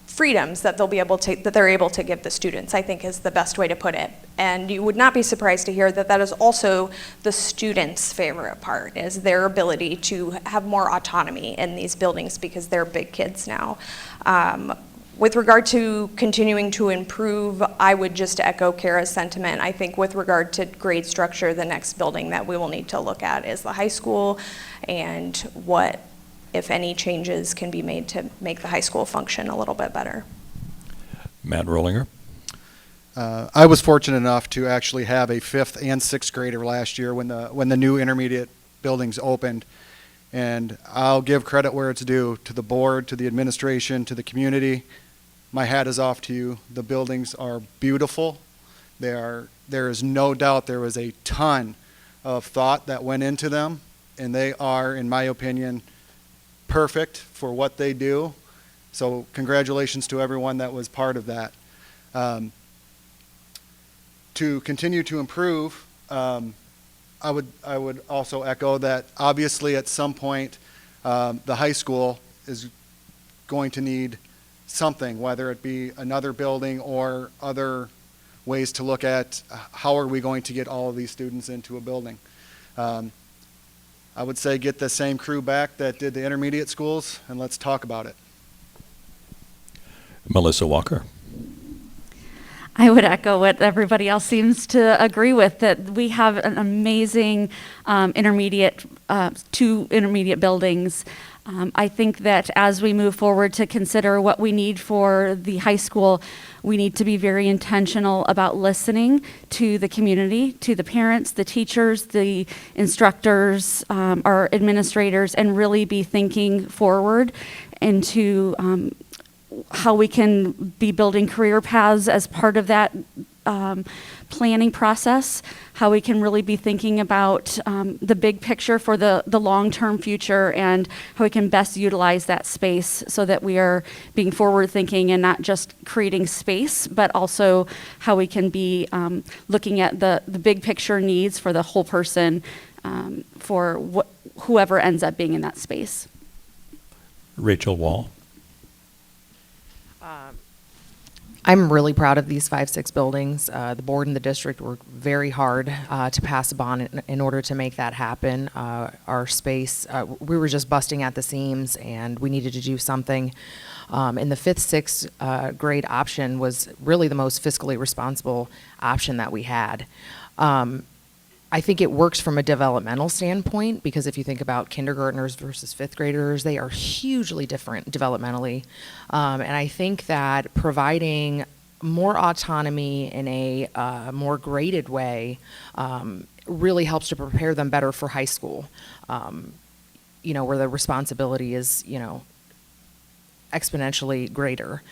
S4: freedoms that they're able to give the students, I think is the best way to put it. And you would not be surprised to hear that that is also the students' favorite part, is their ability to have more autonomy in these buildings because they're big kids now. With regard to continuing to improve, I would just echo Kara's sentiment. I think with regard to grade structure, the next building that we will need to look at is the high school, and what, if any, changes can be made to make the high school function a little bit better.
S1: Matt Rollinger?
S5: I was fortunate enough to actually have a 5th and 6th grader last year when the new intermediate buildings opened. And I'll give credit where it's due to the board, to the administration, to the community. My hat is off to you. The buildings are beautiful. There is no doubt there was a ton of thought that went into them, and they are, in my opinion, perfect for what they do. So congratulations to everyone that was part of that. To continue to improve, I would also echo that obviously at some point the high school is going to need something, whether it be another building or other ways to look at how are we going to get all of these students into a building. I would say get the same crew back that did the intermediate schools, and let's talk about it.
S1: Melissa Walker?
S6: I would echo what everybody else seems to agree with, that we have an amazing intermediate, 2 intermediate buildings. I think that as we move forward to consider what we need for the high school, we need to be very intentional about listening to the community, to the parents, the teachers, the instructors, our administrators, and really be thinking forward into how we can be building career paths as part of that planning process, how we can really be thinking about the big picture for the long-term future, and how we can best utilize that space so that we are being forward-thinking and not just creating space, but also how we can be looking at the big picture needs for the whole person, for whoever ends up being in that space.
S1: Rachel Wall?
S7: I'm really proud of these 5-6 buildings. The board and the district worked very hard to pass a bond in order to make that happen. Our space, we were just busting at the seams, and we needed to do something. And the 5th, 6th grade option was really the most fiscally responsible option that we had. I think it works from a developmental standpoint, because if you think about kindergartners versus fifth graders, they are hugely different developmentally. And I think that providing more autonomy in a more graded way really helps to prepare them better for high school, where the responsibility is, exponentially greater.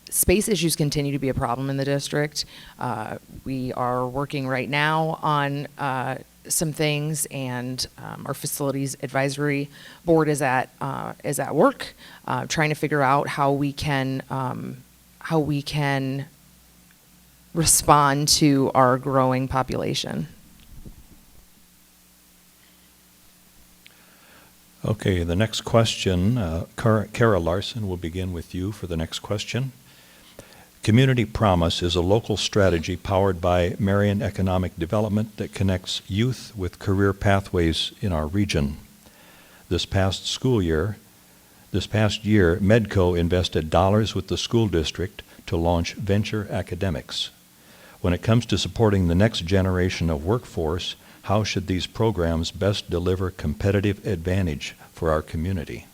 S7: Space issues continue to be a problem in the district. We are working right now on some things, and our facilities advisory board is at work, trying to figure out how we can respond to our growing population.
S1: Okay, the next question, Kara Larson, will begin with you for the next question. Community Promise is a local strategy powered by Marion Economic Development that connects youth with career pathways in our region. This past year, Medco invested dollars with the school district to launch Venture Academics. When it comes to supporting the next generation of workforce, how should these programs best deliver competitive advantage for our community?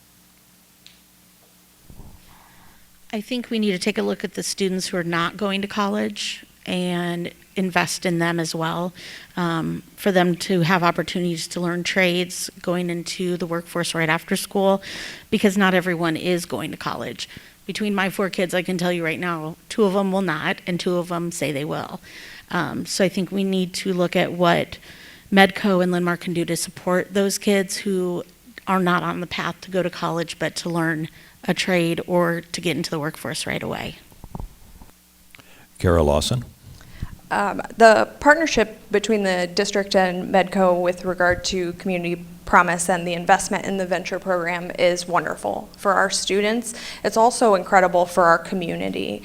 S3: I think we need to take a look at the students who are not going to college and invest in them as well, for them to have opportunities to learn trades going into the workforce right after school, because not everyone is going to college. Between my 4 kids, I can tell you right now, 2 of them will not, and 2 of them say they will. So I think we need to look at what Medco and Linmar can do to support those kids who are not on the path to go to college, but to learn a trade or to get into the workforce right away.
S1: Kara Lawson.
S4: The partnership between the district and Medco with regard to Community Promise and the investment in the venture program is wonderful for our students. It's also incredible for our community.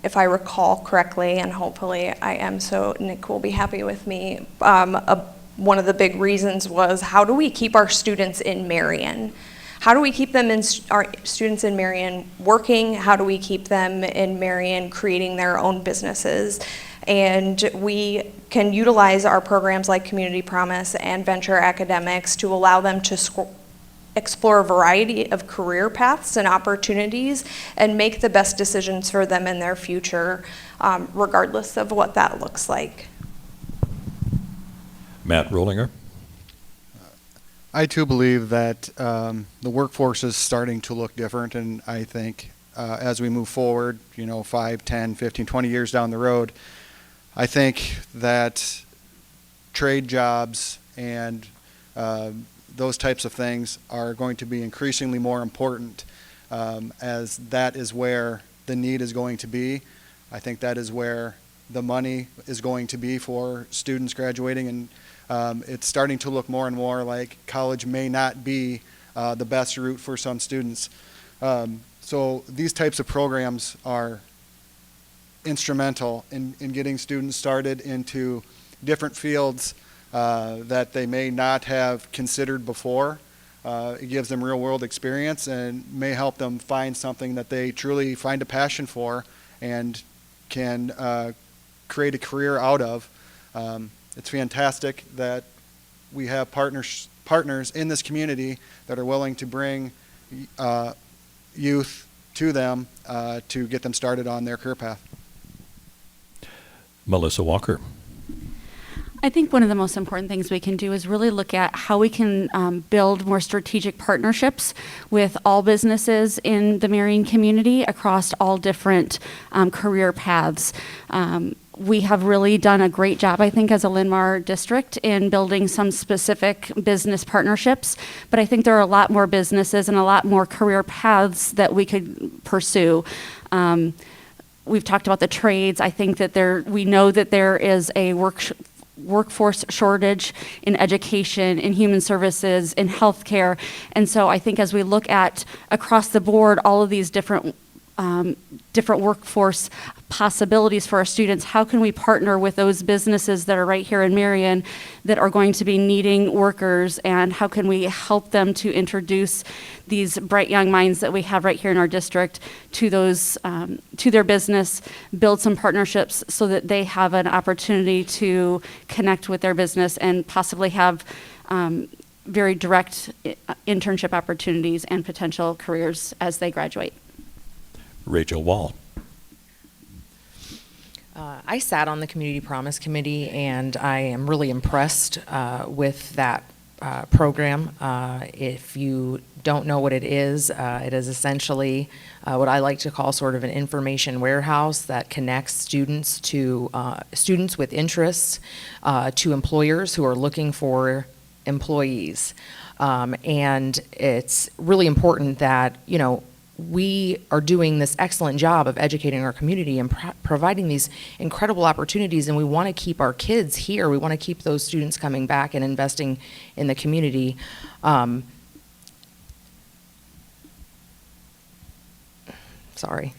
S4: If I recall correctly, and hopefully I am, so Nick will be happy with me, one of the big reasons was, how do we keep our students in Marion? How do we keep them our students in Marion working? How do we keep them in Marion creating their own businesses? And we can utilize our programs like Community Promise and Venture Academics to allow them to explore a variety of career paths and opportunities and make the best decisions for them in their future, regardless of what that looks like.
S1: Matt Rollinger.
S5: I too believe that the workforce is starting to look different, and I think as we move forward, 5, 10, 15, 20 years down the road, I think that trade jobs and those types of things are going to be increasingly more important, as that is where the need is going to be. I think that is where the money is going to be for students graduating, and it's starting to look more and more like college may not be the best route for some students. So these types of programs are instrumental in getting students started into different fields that they may not have considered before. It gives them real world experience and may help them find something that they truly find a passion for and can create a career out of. It's fantastic that we have partners in this community that are willing to bring youth to them to get them started on their career path.
S1: Melissa Walker.
S6: I think one of the most important things we can do is really look at how we can build more strategic partnerships with all businesses in the Marion community across all different career paths. We have really done a great job, I think, as a Linmar district in building some specific business partnerships, but I think there are a lot more businesses and a lot more career paths that we could pursue. We've talked about the trades. I think that we know that there is a workforce shortage in education, in human services, in healthcare, and so I think as we look at across the board all of these different different workforce possibilities for our students. How can we partner with those businesses that are right here in Marion that are going to be needing workers, and how can we help them to introduce these bright young minds that we have right here in our district to those to their business, build some partnerships so that they have an opportunity to connect with their business and possibly have very direct internship opportunities and potential careers as they graduate.
S1: Rachel Wall.
S7: I sat on the Community Promise Committee, and I am really impressed with that program. If you don't know what it is essentially what I like to call sort of an information warehouse that connects students to students with interests to employers who are looking for employees. And it's really important that, you know, we are doing this excellent job of educating our community and providing these incredible opportunities, and we want to keep our kids here. We want to keep those students coming back and investing in the community. Sorry,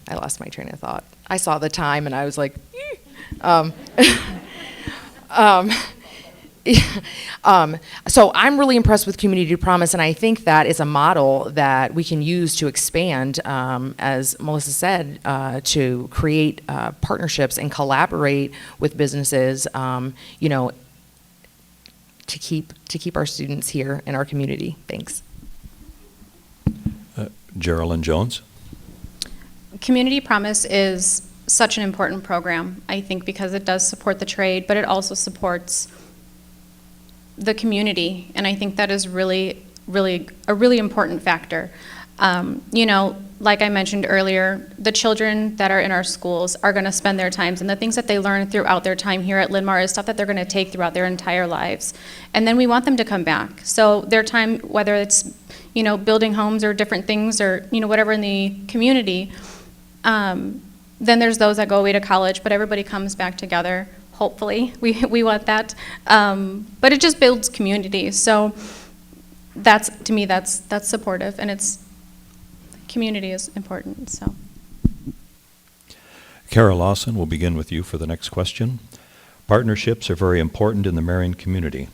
S7: I lost my train of thought. I saw the time and I was like, so I'm really impressed with Community Promise, and I think that is a model that we can use to expand, as Melissa said, to create partnerships and collaborate with businesses, you know, to keep our students here in our community. Thanks.
S1: Geraldine Jones.
S2: Community Promise is such an important program, I think, because it does support the trade, but it also supports the community, and I think that is a really important factor. You know, like I mentioned earlier, the children that are in our schools are going to spend their times, and the things that they learn throughout their time here at Linmar is stuff that they're going to take throughout their entire lives. And then we want them to come back. So their time, whether it's, you know, building homes or different things or, you know, whatever in the community, then there's those that go away to college, but everybody comes back together. Hopefully, we want that, but it just builds community. So that's, to me, that's supportive, and it's community is important. So,
S1: Kara Lawson, we'll begin with you for the next question. Partnerships are very important in the Marion community.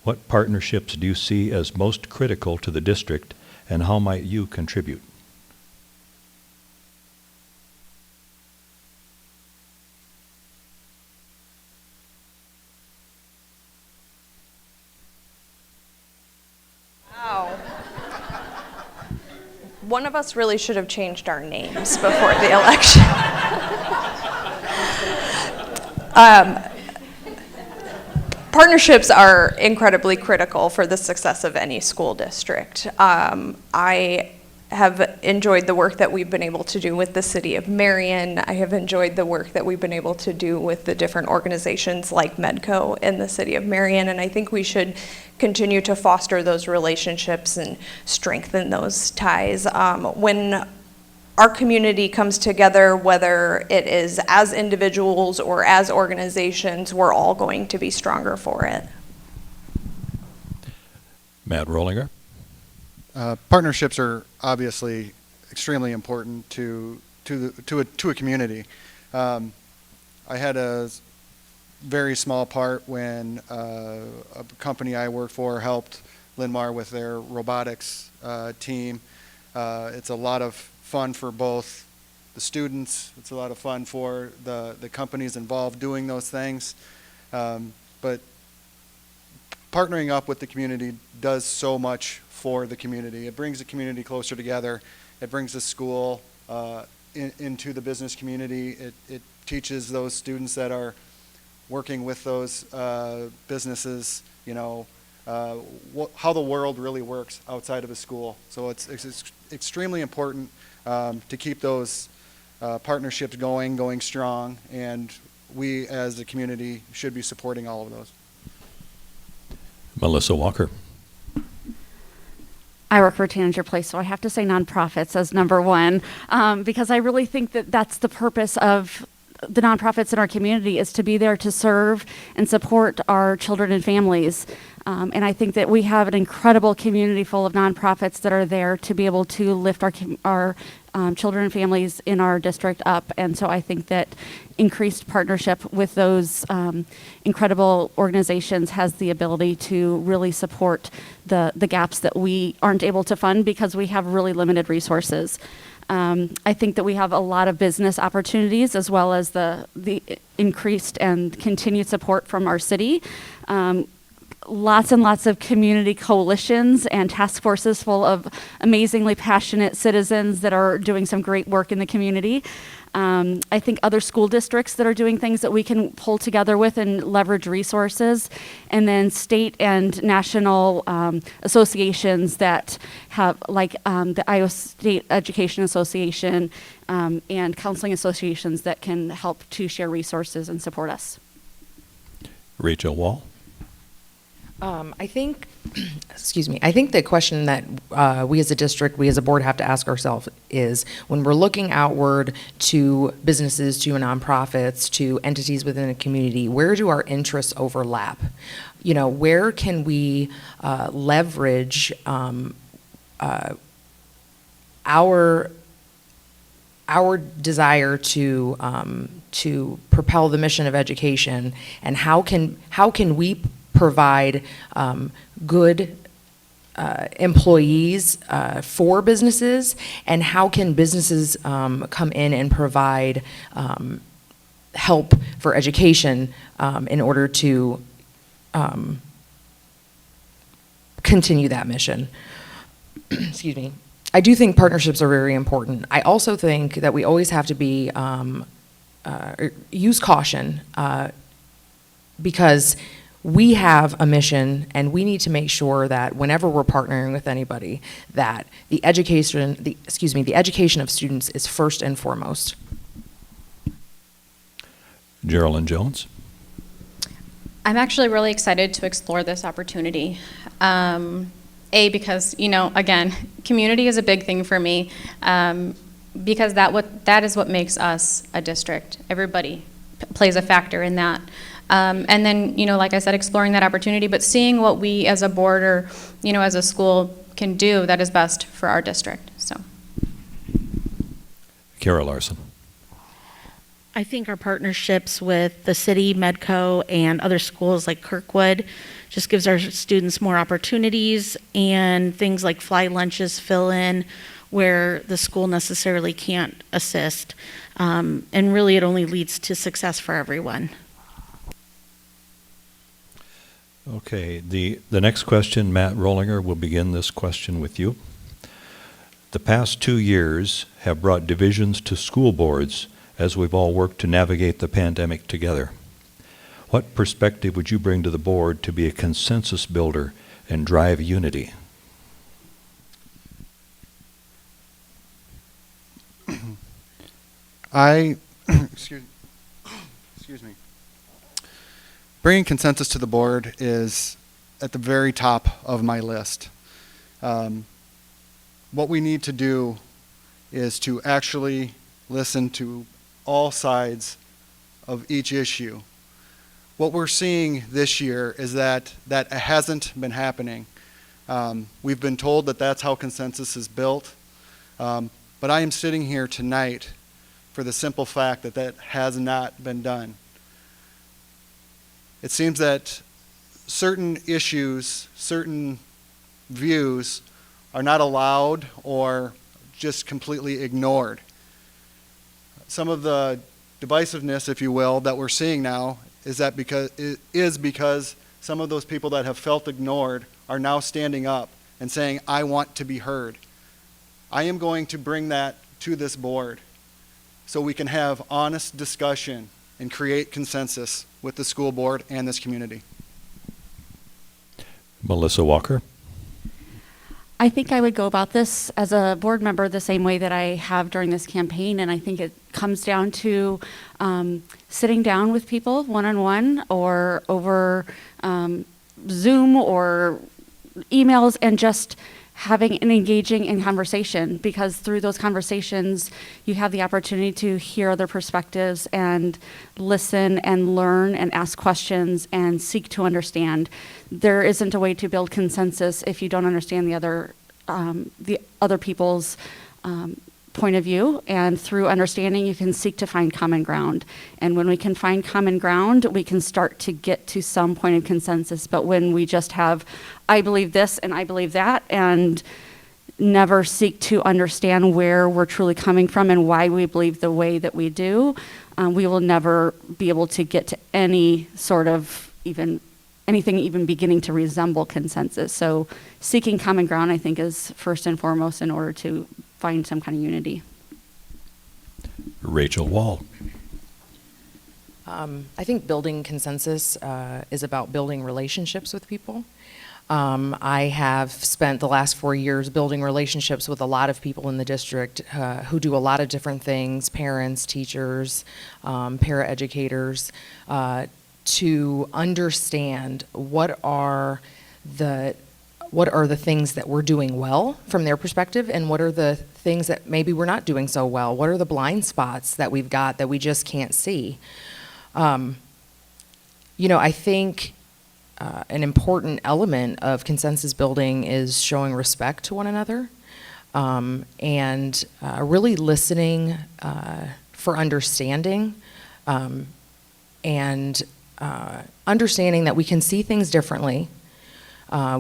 S1: What partnerships do you see as most critical to the district, and how might you contribute?
S4: One of us really should have changed our names before the election. Partnerships are incredibly critical for the success of any school district. I have enjoyed the work that we've been able to do with the city of Marion. I have enjoyed the work that we've been able to do with the different organizations like Medco in the city of Marion, and I think we should continue to foster those relationships and strengthen those ties. When our community comes together, whether it is as individuals or as organizations, we're all going to be stronger for it.
S1: Matt Rollinger.
S5: Partnerships are obviously extremely important to a community. I had a very small part when a company I worked for helped Linmar with their robotics team. It's a lot of fun for both the students. It's a lot of fun for the companies involved doing those things. But partnering up with the community does so much for the community. It brings the community closer together. It brings the school into the business community. It teaches those students that are working with those businesses, you know, how the world really works outside of a school. So it's extremely important to keep those partnerships going strong, and we as a community should be supporting all of those.
S1: Melissa Walker.
S6: I work for Tanager Place, so I have to say nonprofits as number one, because I really think that that's the purpose of the nonprofits in our community, is to be there to serve and support our children and families. And I think that we have an incredible community full of nonprofits that are there to be able to lift our children and families in our district up. And so I think that increased partnership with those incredible organizations has the ability to really support the gaps that we aren't able to fund because we have really limited resources. I think that we have a lot of business opportunities as well as the increased and continued support from our city. Lots and lots of community coalitions and task forces full of amazingly passionate citizens that are doing some great work in the community. I think other school districts that are doing things that we can pull together with and leverage resources, and then state and national associations that have, like the Iowa State Education Association and counseling associations that can help to share resources and support us.
S1: Rachel Wall.
S7: I think, excuse me, I think the question that we as a district, we as a board have to ask ourselves is when we're looking outward to businesses, to nonprofits, to entities within a community, where do our interests overlap? You know, where can we leverage our desire to propel the mission of education, and how can we provide good employees for businesses, and how can businesses come in and provide help for education in order to continue that mission. Excuse me. I do think partnerships are very important. I also think that we always have to be use caution because we have a mission, and we need to make sure that whenever we're partnering with anybody, that the education of students is first and foremost.
S1: Geraldine Jones.
S2: I'm actually really excited to explore this opportunity. Because, you know, again, community is a big thing for me, because that is what makes us a district. Everybody plays a factor in that. And then, you know, like I said, exploring that opportunity, but seeing what we as a board or, you know, as a school can do that is best for our district. So,
S1: Kara Larson.
S3: I think our partnerships with the city, Medco, and other schools like Kirkwood just gives our students more opportunities, and things like fly lunches fill in where the school necessarily can't assist. And really it only leads to success for everyone.
S1: Okay, the next question, Matt Rollinger, will begin this question with you. The past 2 years have brought divisions to school boards as we've all worked to navigate the pandemic together. What perspective would you bring to the board to be a consensus builder and drive unity?
S5: Excuse me. Bringing consensus to the board is at the very top of my list. What we need to do is to actually listen to all sides of each issue. What we're seeing this year is that hasn't been happening. We've been told that that's how consensus is built, but I am sitting here tonight for the simple fact that has not been done. It seems that certain issues, certain views are not allowed or just completely ignored. Some of the divisiveness, if you will, that we're seeing now is because some of those people that have felt ignored are now standing up and saying, I want to be heard. I am going to bring that to this board so we can have honest discussion and create consensus with the school board and this community.
S1: Melissa Walker.
S6: I think I would go about this as a board member the same way that I have during this campaign, and I think it comes down to sitting down with people one-on-one or over Zoom or emails and just having and engaging in conversation, because through those conversations, you have the opportunity to hear other perspectives and listen and learn and ask questions and seek to understand. There isn't a way to build consensus if you don't understand the other people's point of view, and through understanding, you can seek to find common ground. And when we can find common ground, we can start to get to some point of consensus. But when we just have, I believe this and I believe that, and never seek to understand where we're truly coming from and why we believe the way that we do, we will never be able to get to any sort of anything even beginning to resemble consensus. So seeking common ground, I think, is first and foremost in order to find some kind of unity.
S1: Rachel Wall.
S7: I think building consensus is about building relationships with people. I have spent the last 4 years building relationships with a lot of people in the district who do a lot of different things, parents, teachers, paraeducators, to understand what are the things that we're doing well from their perspective, and what are the things that maybe we're not doing so well. What are the blind spots that we've got that we just can't see? I think an important element of consensus building is showing respect to one another, and really listening for understanding, and understanding that we can see things differently.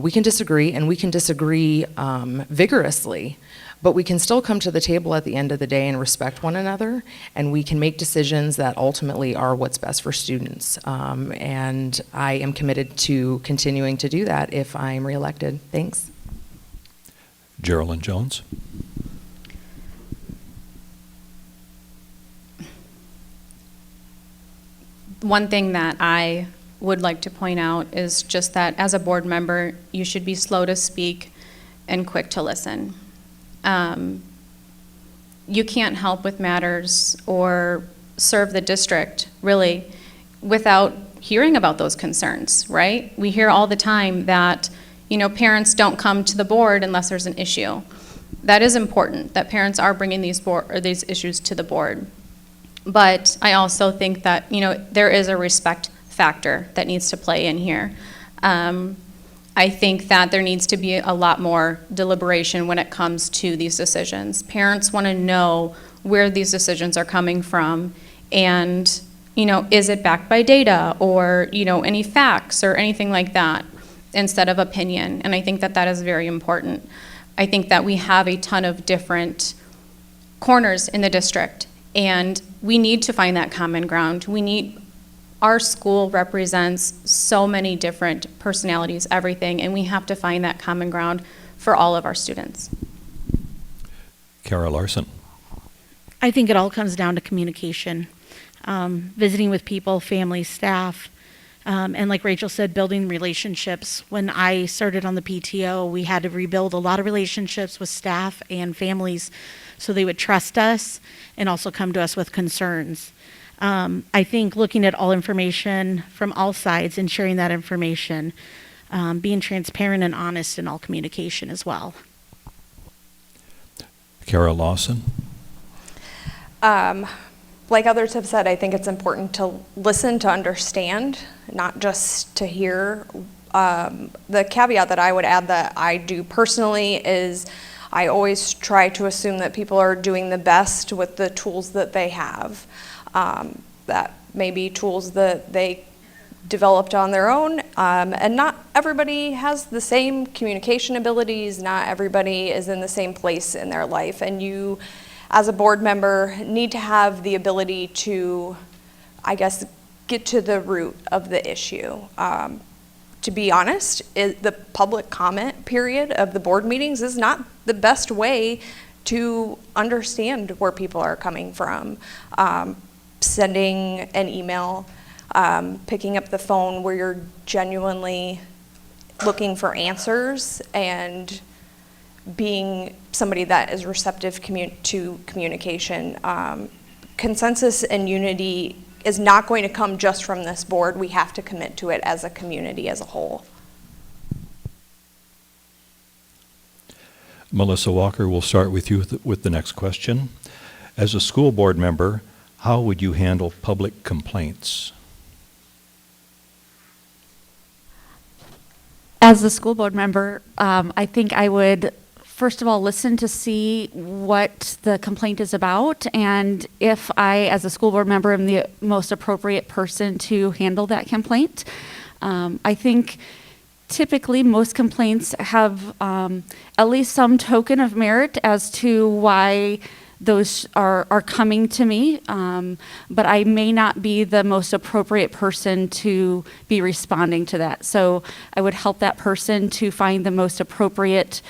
S7: We can disagree, and we can disagree vigorously, but we can still come to the table at the end of the day and respect one another, and we can make decisions that ultimately are what's best for students. And I am committed to continuing to do that if I'm reelected. Thanks.
S1: Geraldine Jones.
S2: One thing that I would like to point out is just that as a board member, you should be slow to speak and quick to listen. You can't help with matters or serve the district, really, without hearing about those concerns, right? We hear all the time that, parents don't come to the board unless there's an issue. That is important, that parents are bringing these issues to the board. But I also think that, there is a respect factor that needs to play in here. I think that there needs to be a lot more deliberation when it comes to these decisions. Parents want to know where these decisions are coming from, and, is it backed by data or, any facts or anything like that instead of opinion. And I think that that is very important. I think that we have a ton of different corners in the district, and we need to find that common ground. Our school represents so many different personalities, everything, and we have to find that common ground for all of our students.
S1: Kara Larson.
S3: I think it all comes down to communication. Visiting with people, family, staff, and like Rachel said, building relationships. When I started on the PTO, we had to rebuild a lot of relationships with staff and families so they would trust us and also come to us with concerns. I think looking at all information from all sides and sharing that information, being transparent and honest in all communication as well.
S1: Kara Lawson.
S4: Like others have said, I think it's important to listen to understand, not just to hear. The caveat that I would add that I do personally is I always try to assume that people are doing the best with the tools that they have. That may be tools that they developed on their own, and not everybody has the same communication abilities, not everybody is in the same place in their life, and you, as a board member, need to have the ability to, I guess, get to the root of the issue. To be honest, the public comment period of the board meetings is not the best way to understand where people are coming from. Sending an email, picking up the phone where you're genuinely looking for answers, and being somebody that is receptive to communication. Consensus and unity is not going to come just from this board. We have to commit to it as a community as a whole.
S1: Melissa Walker, we'll start with you with the next question. As a school board member, how would you handle public complaints?
S6: As a school board member, I think I would, first of all, listen to see what the complaint is about, and if I, as a school board member, am the most appropriate person to handle that complaint. I think typically most complaints have at least some token of merit as to why those are coming to me, but I may not be the most appropriate person to be responding to that. So I would help that person to find the most appropriate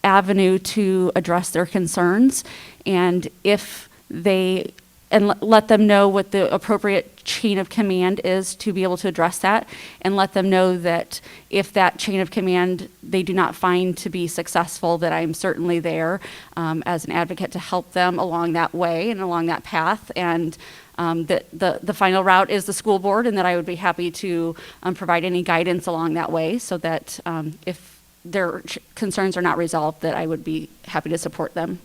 S6: avenue to address their concerns, and if they let them know what the appropriate chain of command is to be able to address that, and let them know that if that chain of command they do not find to be successful, that I'm certainly there as an advocate to help them along that way and along that path, and that the final route is the school board, and that I would be happy to provide any guidance along that way, so that if their concerns are not resolved, that I would be happy to support them.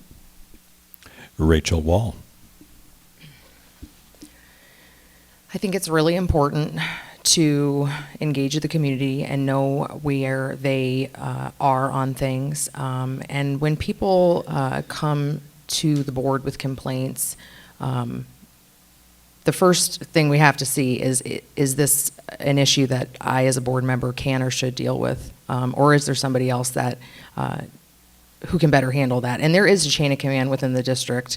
S1: Rachel Wall.
S7: I think it's really important to engage the community and know where they are on things. And when people come to the board with complaints, the first thing we have to see is this an issue that I, as a board member, can or should deal with? Or is there somebody else that who can better handle that? And there is a chain of command within the district.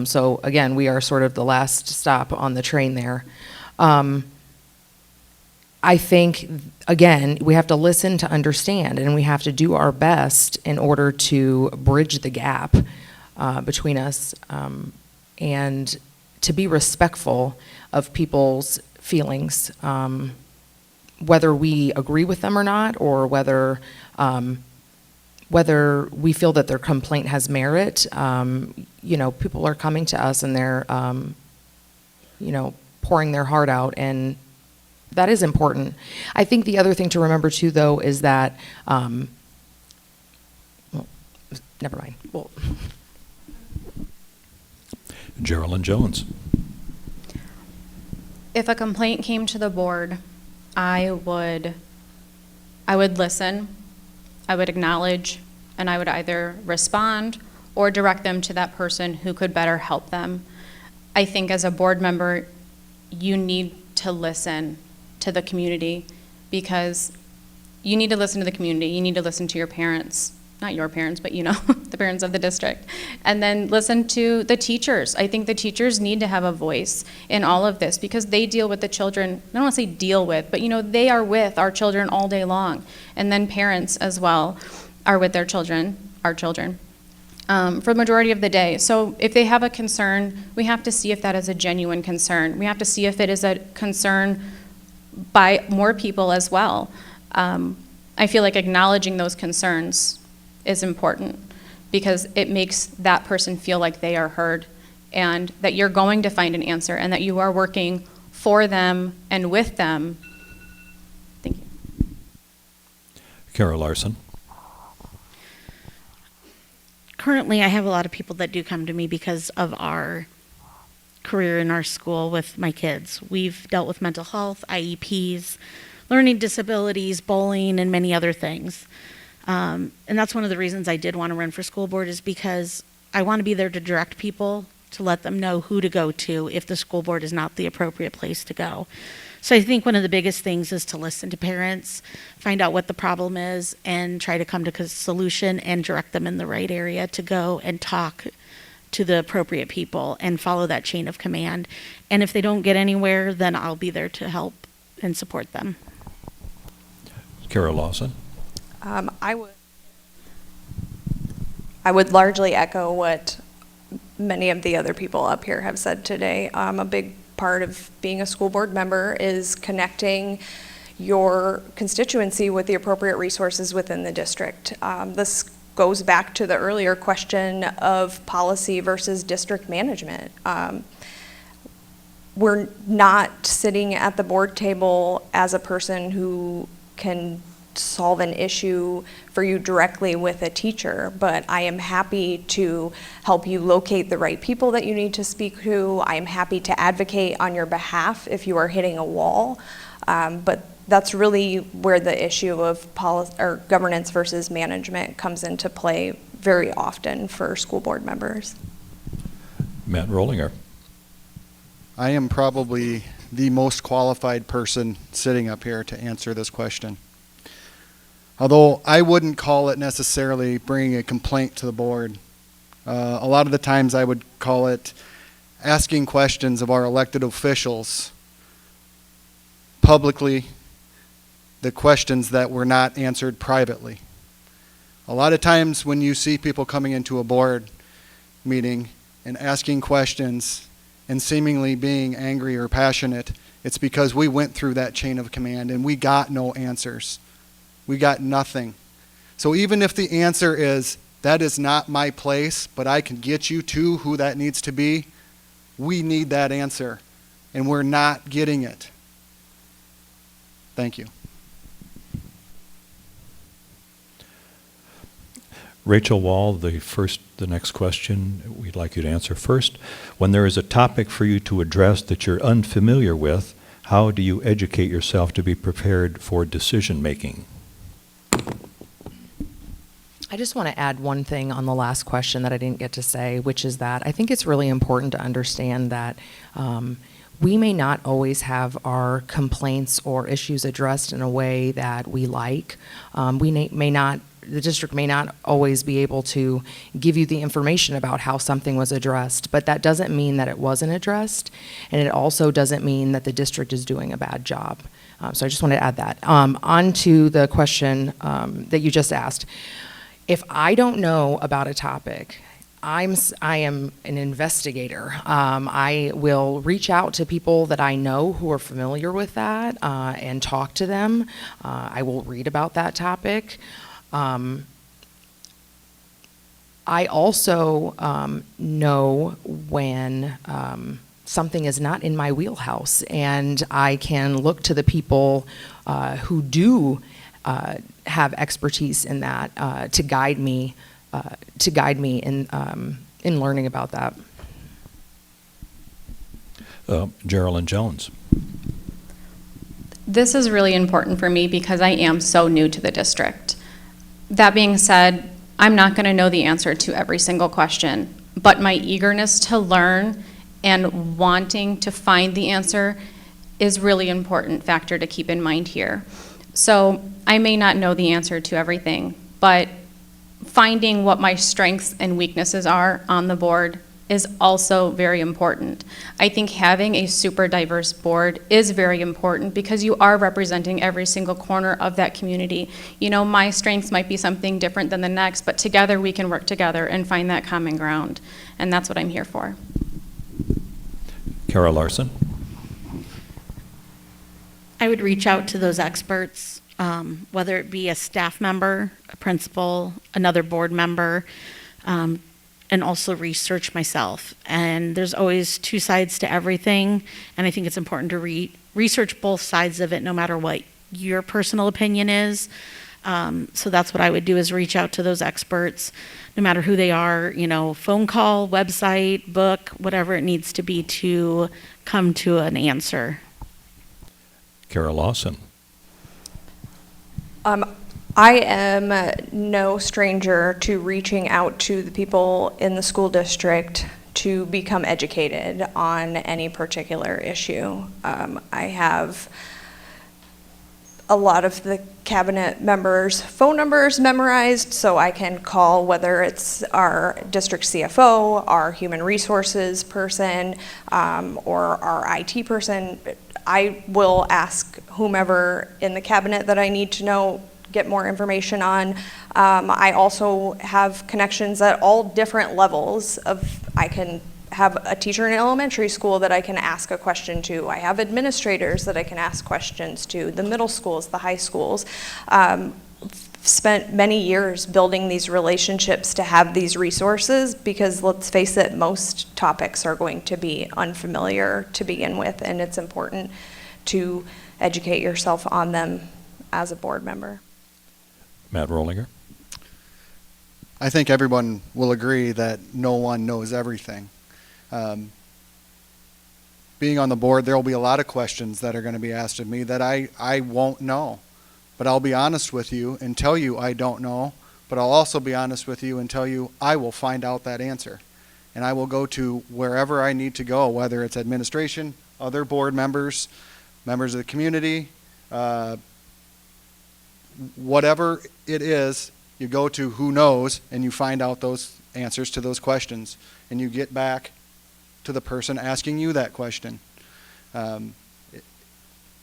S7: So again, we are sort of the last stop on the train there. I think, again, we have to listen to understand, and we have to do our best in order to bridge the gap between us, and to be respectful of people's feelings, whether we agree with them or not, or whether we feel that their complaint has merit. People are coming to us and they're, pouring their heart out, and that is important. I think the other thing to remember too, though, is that, never mind. Well,
S1: Geraldine Jones.
S2: If a complaint came to the board, I would listen, I would acknowledge, and I would either respond or direct them to that person who could better help them. I think as a board member, you need to listen to the community, because you need to listen to the community. You need to listen to your parents, not your parents, but the parents of the district. And then listen to the teachers. I think the teachers need to have a voice in all of this, because they deal with the children. I don't want to say deal with, but they are with our children all day long. And then parents as well are with their children, our children, for the majority of the day. So if they have a concern, we have to see if that is a genuine concern. We have to see if it is a concern by more people as well. I feel like acknowledging those concerns is important, because it makes that person feel like they are heard, and that you're going to find an answer, and that you are working for them and with them. Thank you.
S1: Kara Larson.
S3: Currently, I have a lot of people that do come to me because of our career in our school with my kids. We've dealt with mental health, IEPs, learning disabilities, bullying, and many other things. And that's one of the reasons I did want to run for school board, is because I want to be there to direct people, to let them know who to go to if the school board is not the appropriate place to go. So I think one of the biggest things is to listen to parents, find out what the problem is, and try to come to a solution and direct them in the right area to go and talk to the appropriate people and follow that chain of command. And if they don't get anywhere, then I'll be there to help and support them.
S1: Kara Lawson.
S4: I would largely echo what many of the other people up here have said today. A big part of being a school board member is connecting your constituency with the appropriate resources within the district. This goes back to the earlier question of policy versus district management. We're not sitting at the board table as a person who can solve an issue for you directly with a teacher, but I am happy to help you locate the right people that you need to speak to. I am happy to advocate on your behalf if you are hitting a wall. But that's really where the issue of governance versus management comes into play very often for school board members.
S1: Matt Rollinger.
S5: I am probably the most qualified person sitting up here to answer this question. Although I wouldn't call it necessarily bringing a complaint to the board. A lot of the times I would call it asking questions of our elected officials publicly, the questions that were not answered privately. A lot of times when you see people coming into a board meeting and asking questions and seemingly being angry or passionate, it's because we went through that chain of command and we got no answers. We got nothing. So even if the answer is, that is not my place, but I can get you to who that needs to be, we need that answer, and we're not getting it. Thank you.
S1: Rachel Wall, the next question we'd like you to answer first. When there is a topic for you to address that you're unfamiliar with, how do you educate yourself to be prepared for decision making?
S7: I just want to add one thing on the last question that I didn't get to say, which is that I think it's really important to understand that we may not always have our complaints or issues addressed in a way that we like. The district may not always be able to give you the information about how something was addressed, but that doesn't mean that it wasn't addressed, and it also doesn't mean that the district is doing a bad job. So I just wanted to add that. On to the question that you just asked. If I don't know about a topic, I am an investigator. I will reach out to people that I know who are familiar with that and talk to them. I will read about that topic. I also know when something is not in my wheelhouse, and I can look to the people who do have expertise in that to guide me in learning about that.
S1: Geraldine Jones.
S2: This is really important for me because I am so new to the district. That being said, I'm not going to know the answer to every single question, but my eagerness to learn and wanting to find the answer is really important factor to keep in mind here. So I may not know the answer to everything, but finding what my strengths and weaknesses are on the board is also very important. I think having a super diverse board is very important because you are representing every single corner of that community. You know, my strengths might be something different than the next, but together we can work together and find that common ground, and that's what I'm here for.
S1: Kara Larson.
S3: I would reach out to those experts, whether it be a staff member, a principal, another board member, and also research myself. And there's always two sides to everything, and I think it's important to research both sides of it, no matter what your personal opinion is. So that's what I would do, is reach out to those experts, no matter who they are, you know, phone call, website, book, whatever it needs to be to come to an answer.
S1: Kara Lawson.
S4: I am no stranger to reaching out to the people in the school district to become educated on any particular issue. I have a lot of the cabinet members' phone numbers memorized, so I can call, whether it's our district CFO, our human resources person, or our IT person. I will ask whomever in the cabinet that I need to know, get more information on. I also have connections at all different levels I can have a teacher in elementary school that I can ask a question to. I have administrators that I can ask questions to, the middle schools, the high schools. Spent many years building these relationships to have these resources, because let's face it, most topics are going to be unfamiliar to begin with, and it's important to educate yourself on them as a board member.
S1: Matt Rollinger.
S5: I think everyone will agree that no one knows everything. Being on the board, there will be a lot of questions that are going to be asked of me that I won't know. But I'll be honest with you and tell you I don't know, but I'll also be honest with you and tell you I will find out that answer. And I will go to wherever I need to go, whether it's administration, other board members, members of the community, whatever it is, you go to who knows and you find out those answers to those questions. And you get back to the person asking you that question.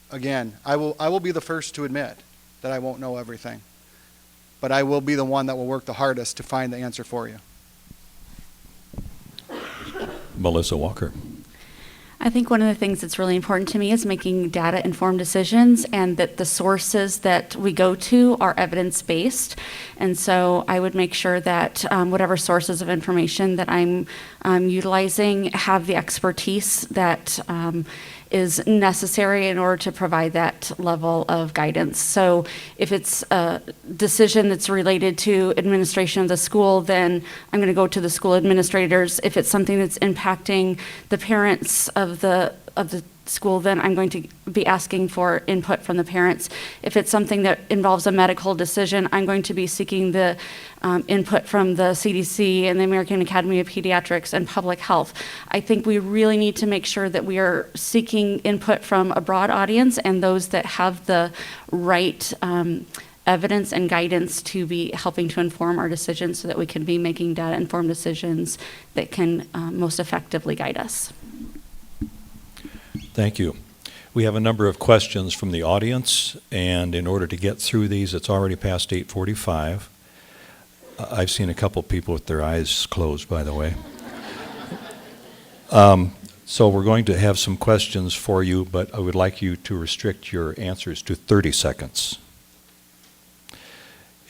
S5: Again, I will be the first to admit that I won't know everything. But I will be the one that will work the hardest to find the answer for you.
S1: Melissa Walker.
S6: I think one of the things that's really important to me is making data-informed decisions, and that the sources that we go to are evidence-based. And so I would make sure that whatever sources of information that I'm utilizing have the expertise that is necessary in order to provide that level of guidance. So if it's a decision that's related to administration of the school, then I'm going to go to the school administrators. If it's something that's impacting the parents of the school, then I'm going to be asking for input from the parents. If it's something that involves a medical decision, I'm going to be seeking the input from the CDC and the American Academy of Pediatrics and Public Health. I think we really need to make sure that we are seeking input from a broad audience and those that have the right evidence and guidance to be helping to inform our decisions so that we can be making data-informed decisions that can most effectively guide us.
S1: Thank you. We have a number of questions from the audience, and in order to get through these, it's already past 8:45. I've seen a couple people with their eyes closed, by the way. So we're going to have some questions for you, but I would like you to restrict your answers to 30 seconds.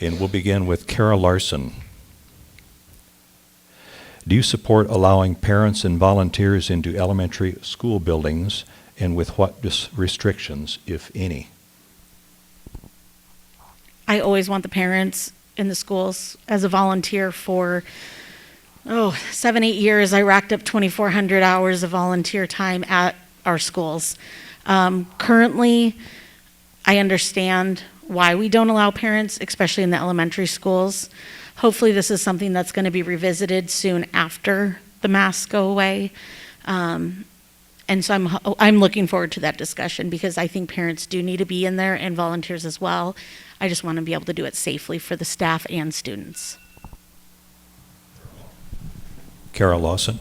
S1: And we'll begin with Kara Larson. Do you support allowing parents and volunteers into elementary school buildings, and with what restrictions, if any?
S3: I always want the parents in the schools. As a volunteer for 7, 8 years, I racked up 2,400 hours of volunteer time at our schools. Currently, I understand why we don't allow parents, especially in the elementary schools. Hopefully this is something that's going to be revisited soon after the masks go away. And so I'm looking forward to that discussion, because I think parents do need to be in there and volunteers as well. I just want to be able to do it safely for the staff and students.
S1: Kara Lawson.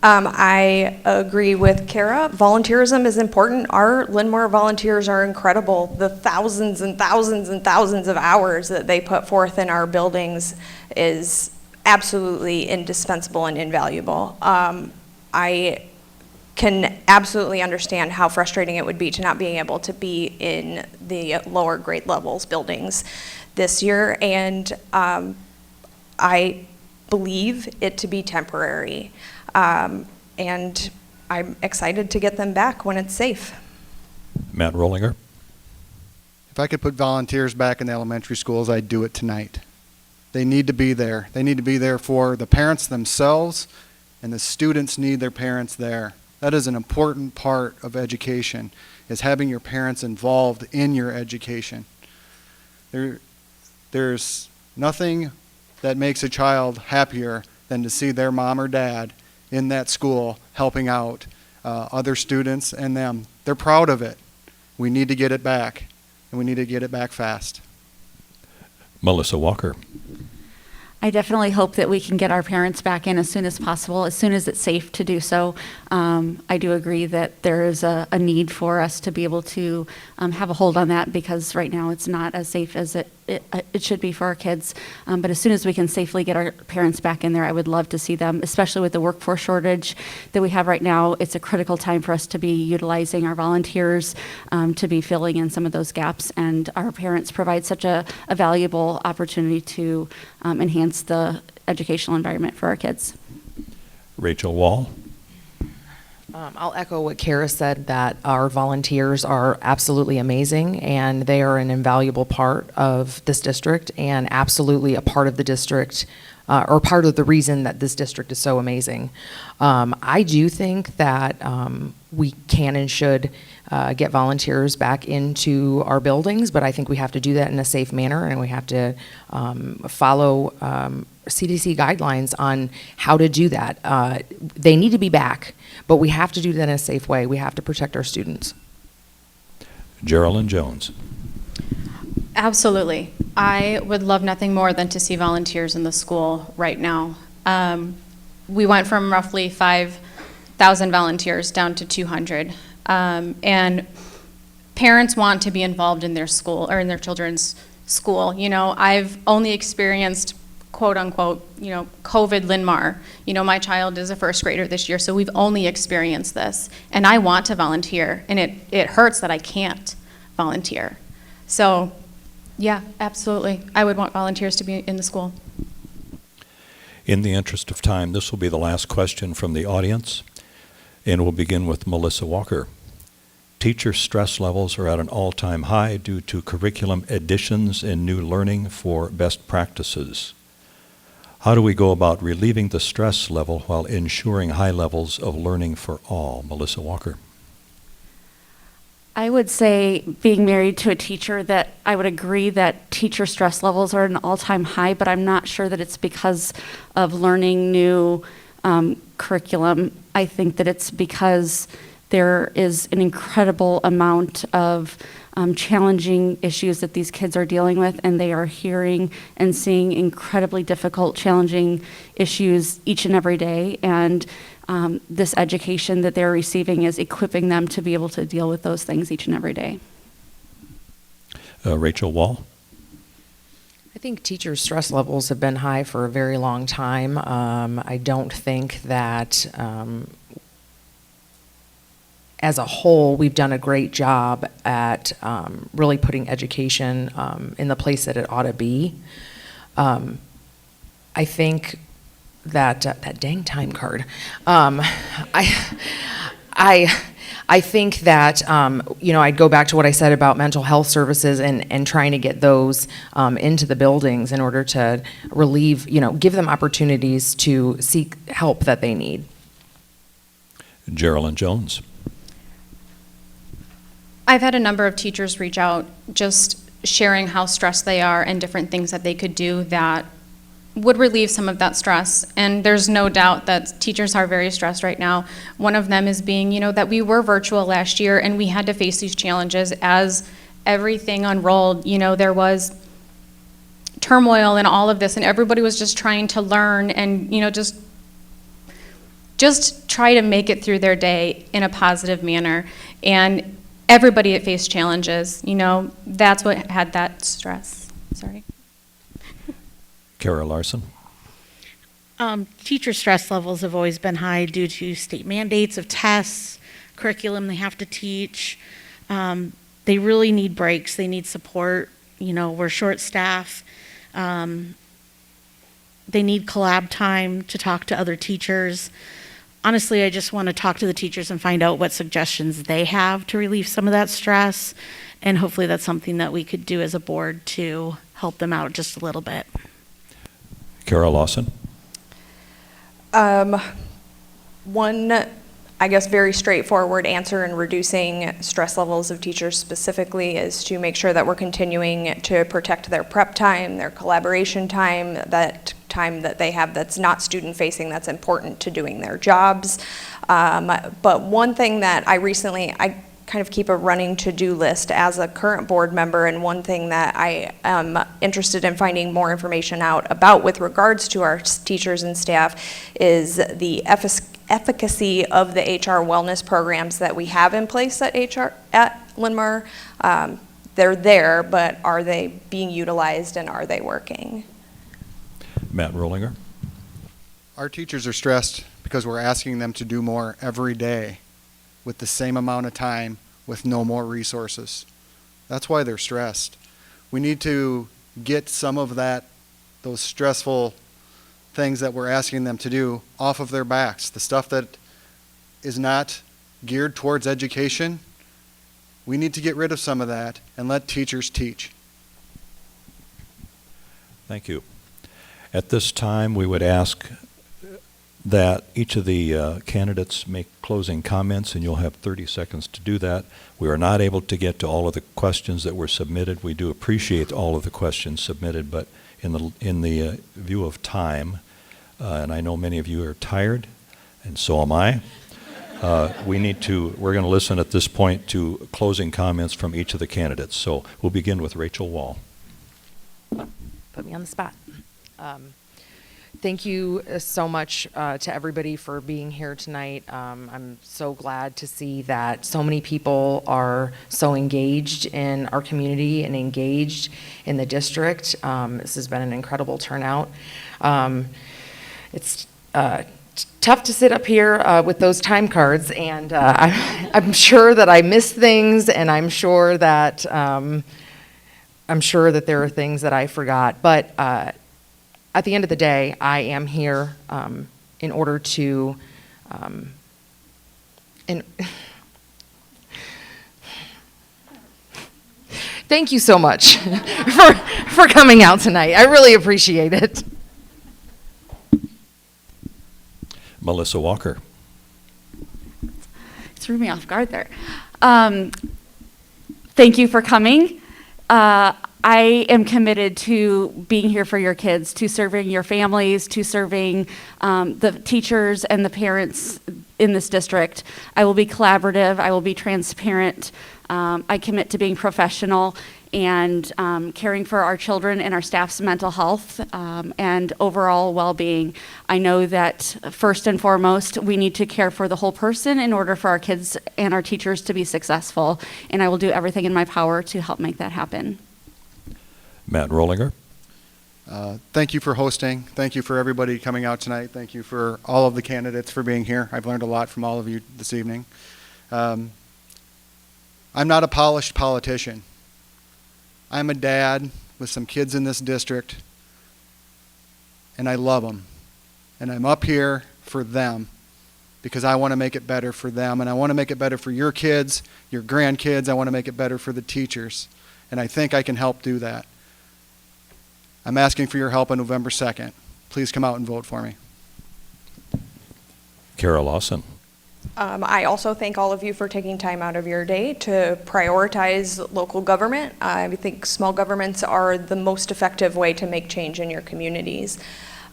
S4: I agree with Kara. Volunteerism is important. Our Linmar volunteers are incredible. The thousands and thousands and thousands of hours that they put forth in our buildings is absolutely indispensable and invaluable. I can absolutely understand how frustrating it would be to not being able to be in the lower grade levels buildings this year, and I believe it to be temporary. And I'm excited to get them back when it's safe.
S1: Matt Rollinger.
S5: If I could put volunteers back in the elementary schools, I'd do it tonight. They need to be there. They need to be there for the parents themselves, and the students need their parents there. That is an important part of education, is having your parents involved in your education. There's nothing that makes a child happier than to see their mom or dad in that school helping out other students and them. They're proud of it. We need to get it back, and we need to get it back fast.
S1: Melissa Walker.
S6: I definitely hope that we can get our parents back in as soon as possible, as soon as it's safe to do so. I do agree that there is a need for us to be able to have a hold on that, because right now it's not as safe as it should be for our kids. But as soon as we can safely get our parents back in there, I would love to see them, especially with the workforce shortage that we have right now. It's a critical time for us to be utilizing our volunteers to be filling in some of those gaps. And our parents provide such a valuable opportunity to enhance the educational environment for our kids.
S1: Rachel Wall.
S7: I'll echo what Kara said, that our volunteers are absolutely amazing, and they are an invaluable part of this district and absolutely a part of the district, or part of the reason that this district is so amazing. I do think that we can and should get volunteers back into our buildings, but I think we have to do that in a safe manner, and we have to follow CDC guidelines on how to do that. They need to be back, but we have to do that in a safe way. We have to protect our students.
S1: Geraldine Jones.
S2: Absolutely. I would love nothing more than to see volunteers in the school right now. We went from roughly 5,000 volunteers down to 200. And parents want to be involved in their school, or in their children's school. You know, I've only experienced, quote unquote, you know, COVID Linmar. You know, my child is a first grader this year, so we've only experienced this. And I want to volunteer, and it hurts that I can't volunteer. So, yeah, absolutely. I would want volunteers to be in the school.
S1: In the interest of time, this will be the last question from the audience, and we'll begin with Melissa Walker. Teacher stress levels are at an all-time high due to curriculum additions and new learning for best practices. How do we go about relieving the stress level while ensuring high levels of learning for all? Melissa Walker.
S6: I would say, being married to a teacher, that I would agree that teacher stress levels are at an all-time high, but I'm not sure that it's because of learning new curriculum. I think that it's because there is an incredible amount of challenging issues that these kids are dealing with, and they are hearing and seeing incredibly difficult, challenging issues each and every day. And this education that they're receiving is equipping them to be able to deal with those things each and every day.
S1: Rachel Wall.
S7: I think teachers' stress levels have been high for a very long time. I don't think that as a whole we've done a great job at really putting education in the place that it ought to be. I think that that dang time card. I think that, you know, I'd go back to what I said about mental health services and trying to get those into the buildings in order to relieve, you know, give them opportunities to seek help that they need.
S1: Geraldine Jones.
S2: I've had a number of teachers reach out just sharing how stressed they are and different things that they could do that would relieve some of that stress. And there's no doubt that teachers are very stressed right now. One of them is being, you know, that we were virtual last year and we had to face these challenges as everything unrolled. You know, there was turmoil and all of this, and everybody was just trying to learn and, you know, just try to make it through their day in a positive manner. And everybody faced challenges, you know, that's what had that stress. Sorry.
S1: Kara Larson.
S3: Teacher stress levels have always been high due to state mandates of tests, curriculum they have to teach. They really need breaks. They need support. You know, we're short staff. They need collab time to talk to other teachers. Honestly, I just want to talk to the teachers and find out what suggestions they have to relieve some of that stress. And hopefully that's something that we could do as a board to help them out just a little bit.
S1: Kara Lawson.
S4: One, I guess, very straightforward answer in reducing stress levels of teachers specifically is to make sure that we're continuing to protect their prep time, their collaboration time, that time that they have that's not student facing, that's important to doing their jobs. But one thing that I kind of keep a running to-do list as a current board member, and one thing that I am interested in finding more information out about with regards to our teachers and staff is the efficacy of the HR wellness programs that we have in place at Linmar. They're there, but are they being utilized and are they working?
S1: Matt Rollinger.
S5: Our teachers are stressed because we're asking them to do more every day with the same amount of time with no more resources. That's why they're stressed. We need to get some of those stressful things that we're asking them to do off of their backs. The stuff that is not geared towards education, we need to get rid of some of that and let teachers teach.
S1: Thank you. At this time, we would ask that each of the candidates make closing comments, and you'll have 30 seconds to do that. We are not able to get to all of the questions that were submitted. We do appreciate all of the questions submitted, but in the view of time, and I know many of you are tired, and so am I, we're going to listen at this point to closing comments from each of the candidates. So we'll begin with Rachel Wall.
S7: Put me on the spot. Thank you so much to everybody for being here tonight. I'm so glad to see that so many people are so engaged in our community and engaged in the district. This has been an incredible turnout. It's tough to sit up here with those time cards, and I'm sure that I missed things, and I'm sure that there are things that I forgot. But at the end of the day, I am here in order to thank you so much for coming out tonight. I really appreciate it.
S1: Melissa Walker.
S6: Threw me off guard there. Thank you for coming. I am committed to being here for your kids, to serving your families, to serving the teachers and the parents in this district. I will be collaborative. I will be transparent. I commit to being professional and caring for our children and our staff's mental health and overall well-being. I know that first and foremost, we need to care for the whole person in order for our kids and our teachers to be successful, and I will do everything in my power to help make that happen.
S1: Matt Rollinger.
S5: Thank you for hosting. Thank you for everybody coming out tonight. Thank you for all of the candidates for being here. I've learned a lot from all of you this evening. I'm not a polished politician. I'm a dad with some kids in this district, and I love them. And I'm up here for them because I want to make it better for them, and I want to make it better for your kids, your grandkids. I want to make it better for the teachers, and I think I can help do that. I'm asking for your help on November 2nd. Please come out and vote for me.
S1: Kara Lawson.
S4: I also thank all of you for taking time out of your day to prioritize local government. I think small governments are the most effective way to make change in your communities.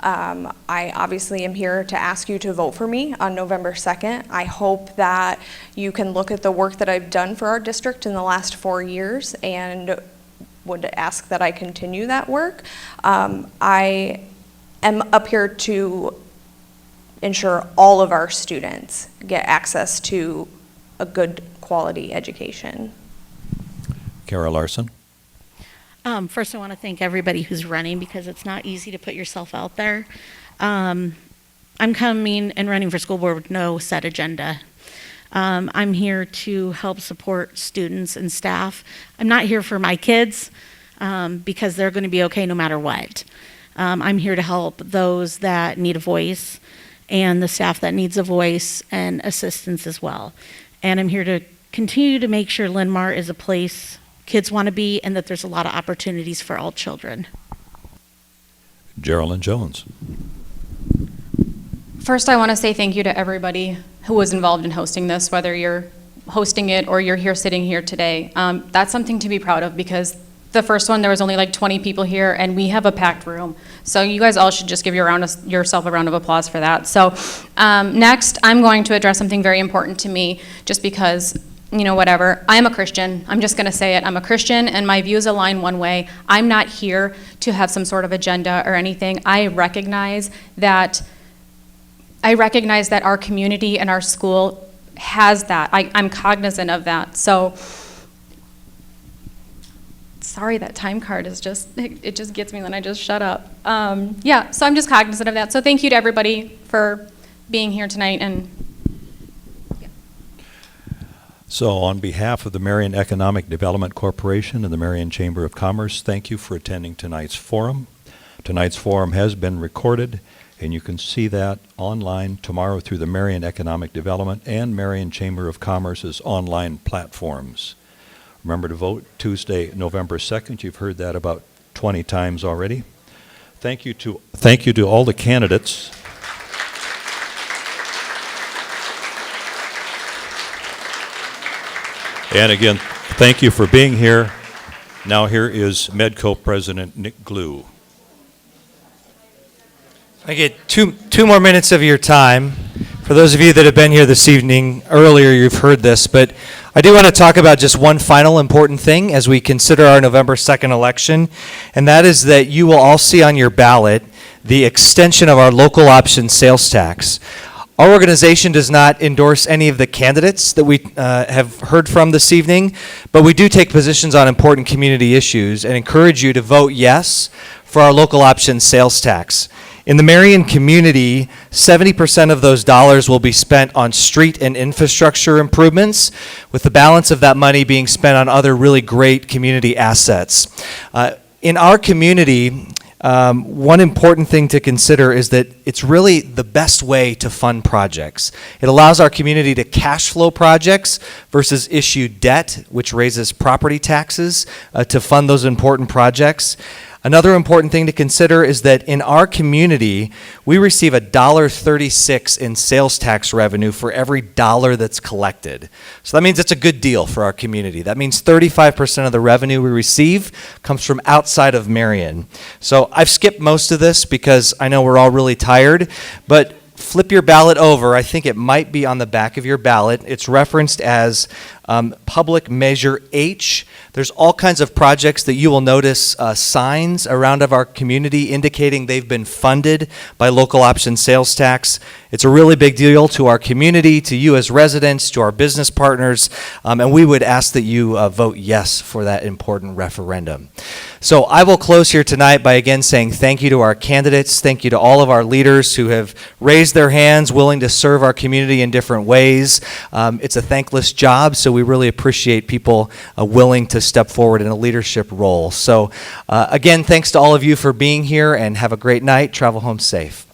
S4: I obviously am here to ask you to vote for me on November 2nd. I hope that you can look at the work that I've done for our district in the last 4 years and would ask that I continue that work. I am up here to ensure all of our students get access to a good quality education.
S1: Kara Larson.
S3: First, I want to thank everybody who's running because it's not easy to put yourself out there. I'm coming and running for school board with no set agenda. I'm here to help support students and staff. I'm not here for my kids because they're going to be okay no matter what. I'm here to help those that need a voice and the staff that needs a voice and assistance as well. And I'm here to continue to make sure Linmar is a place kids want to be and that there's a lot of opportunities for all children.
S1: Geraldine Jones.
S2: First, I want to say thank you to everybody who was involved in hosting this, whether you're hosting it or you're here sitting here today. That's something to be proud of because the first one, there was only like 20 people here, and we have a packed room. So you guys all should just give yourself a round of applause for that. So next, I'm going to address something very important to me, just because, you know, whatever. I am a Christian. I'm just going to say it. I'm a Christian, and my views align one way. I'm not here to have some sort of agenda or anything. I recognize that our community and our school has that. I'm cognizant of that. So. Sorry, that time card is it just gets me and then I just shut up. Yeah, so I'm just cognizant of that. So thank you to everybody for being here tonight. And yeah.
S1: So on behalf of the Marion Economic Development Corporation and the Marion Chamber of Commerce, thank you for attending tonight's forum. Tonight's forum has been recorded. And you can see that online tomorrow through the Marion Economic Development and Marion Chamber of Commerce's online platforms. Remember to vote Tuesday, November 2nd. You've heard that about 20 times already. Thank you to all the candidates. And again, thank you for being here. Now here is Medco President Nick Glue.
S8: I get two more minutes of your time. For those of you that have been here this evening, earlier you've heard this, but I do want to talk about just one final important thing as we consider our November 2nd election, and that is that you will all see on your ballot the extension of our local option sales tax. Our organization does not endorse any of the candidates that we have heard from this evening, but we do take positions on important community issues and encourage you to vote yes for our local option sales tax. In the Marion community, 70% of those dollars will be spent on street and infrastructure improvements, with the balance of that money being spent on other really great community assets. In our community, one important thing to consider is that it's really the best way to fund projects. It allows our community to cash flow projects versus issue debt, which raises property taxes to fund those important projects. Another important thing to consider is that in our community, we receive $1.36 in sales tax revenue for every dollar that's collected. So that means it's a good deal for our community. That means 35% of the revenue we receive comes from outside of Marion. So I've skipped most of this because I know we're all really tired, but flip your ballot over. I think it might be on the back of your ballot. It's referenced as Public Measure H. There's all kinds of projects that you will notice signs around of our community indicating they've been funded by local option sales tax. It's a really big deal to our community, to you as residents, to our business partners, and we would ask that you vote yes for that important referendum. So I will close here tonight by again saying thank you to our candidates, thank you to all of our leaders who have raised their hands, willing to serve our community in different ways. It's a thankless job, so we really appreciate people willing to step forward in a leadership role. So again, thanks to all of you for being here, and have a great night. Travel home safe.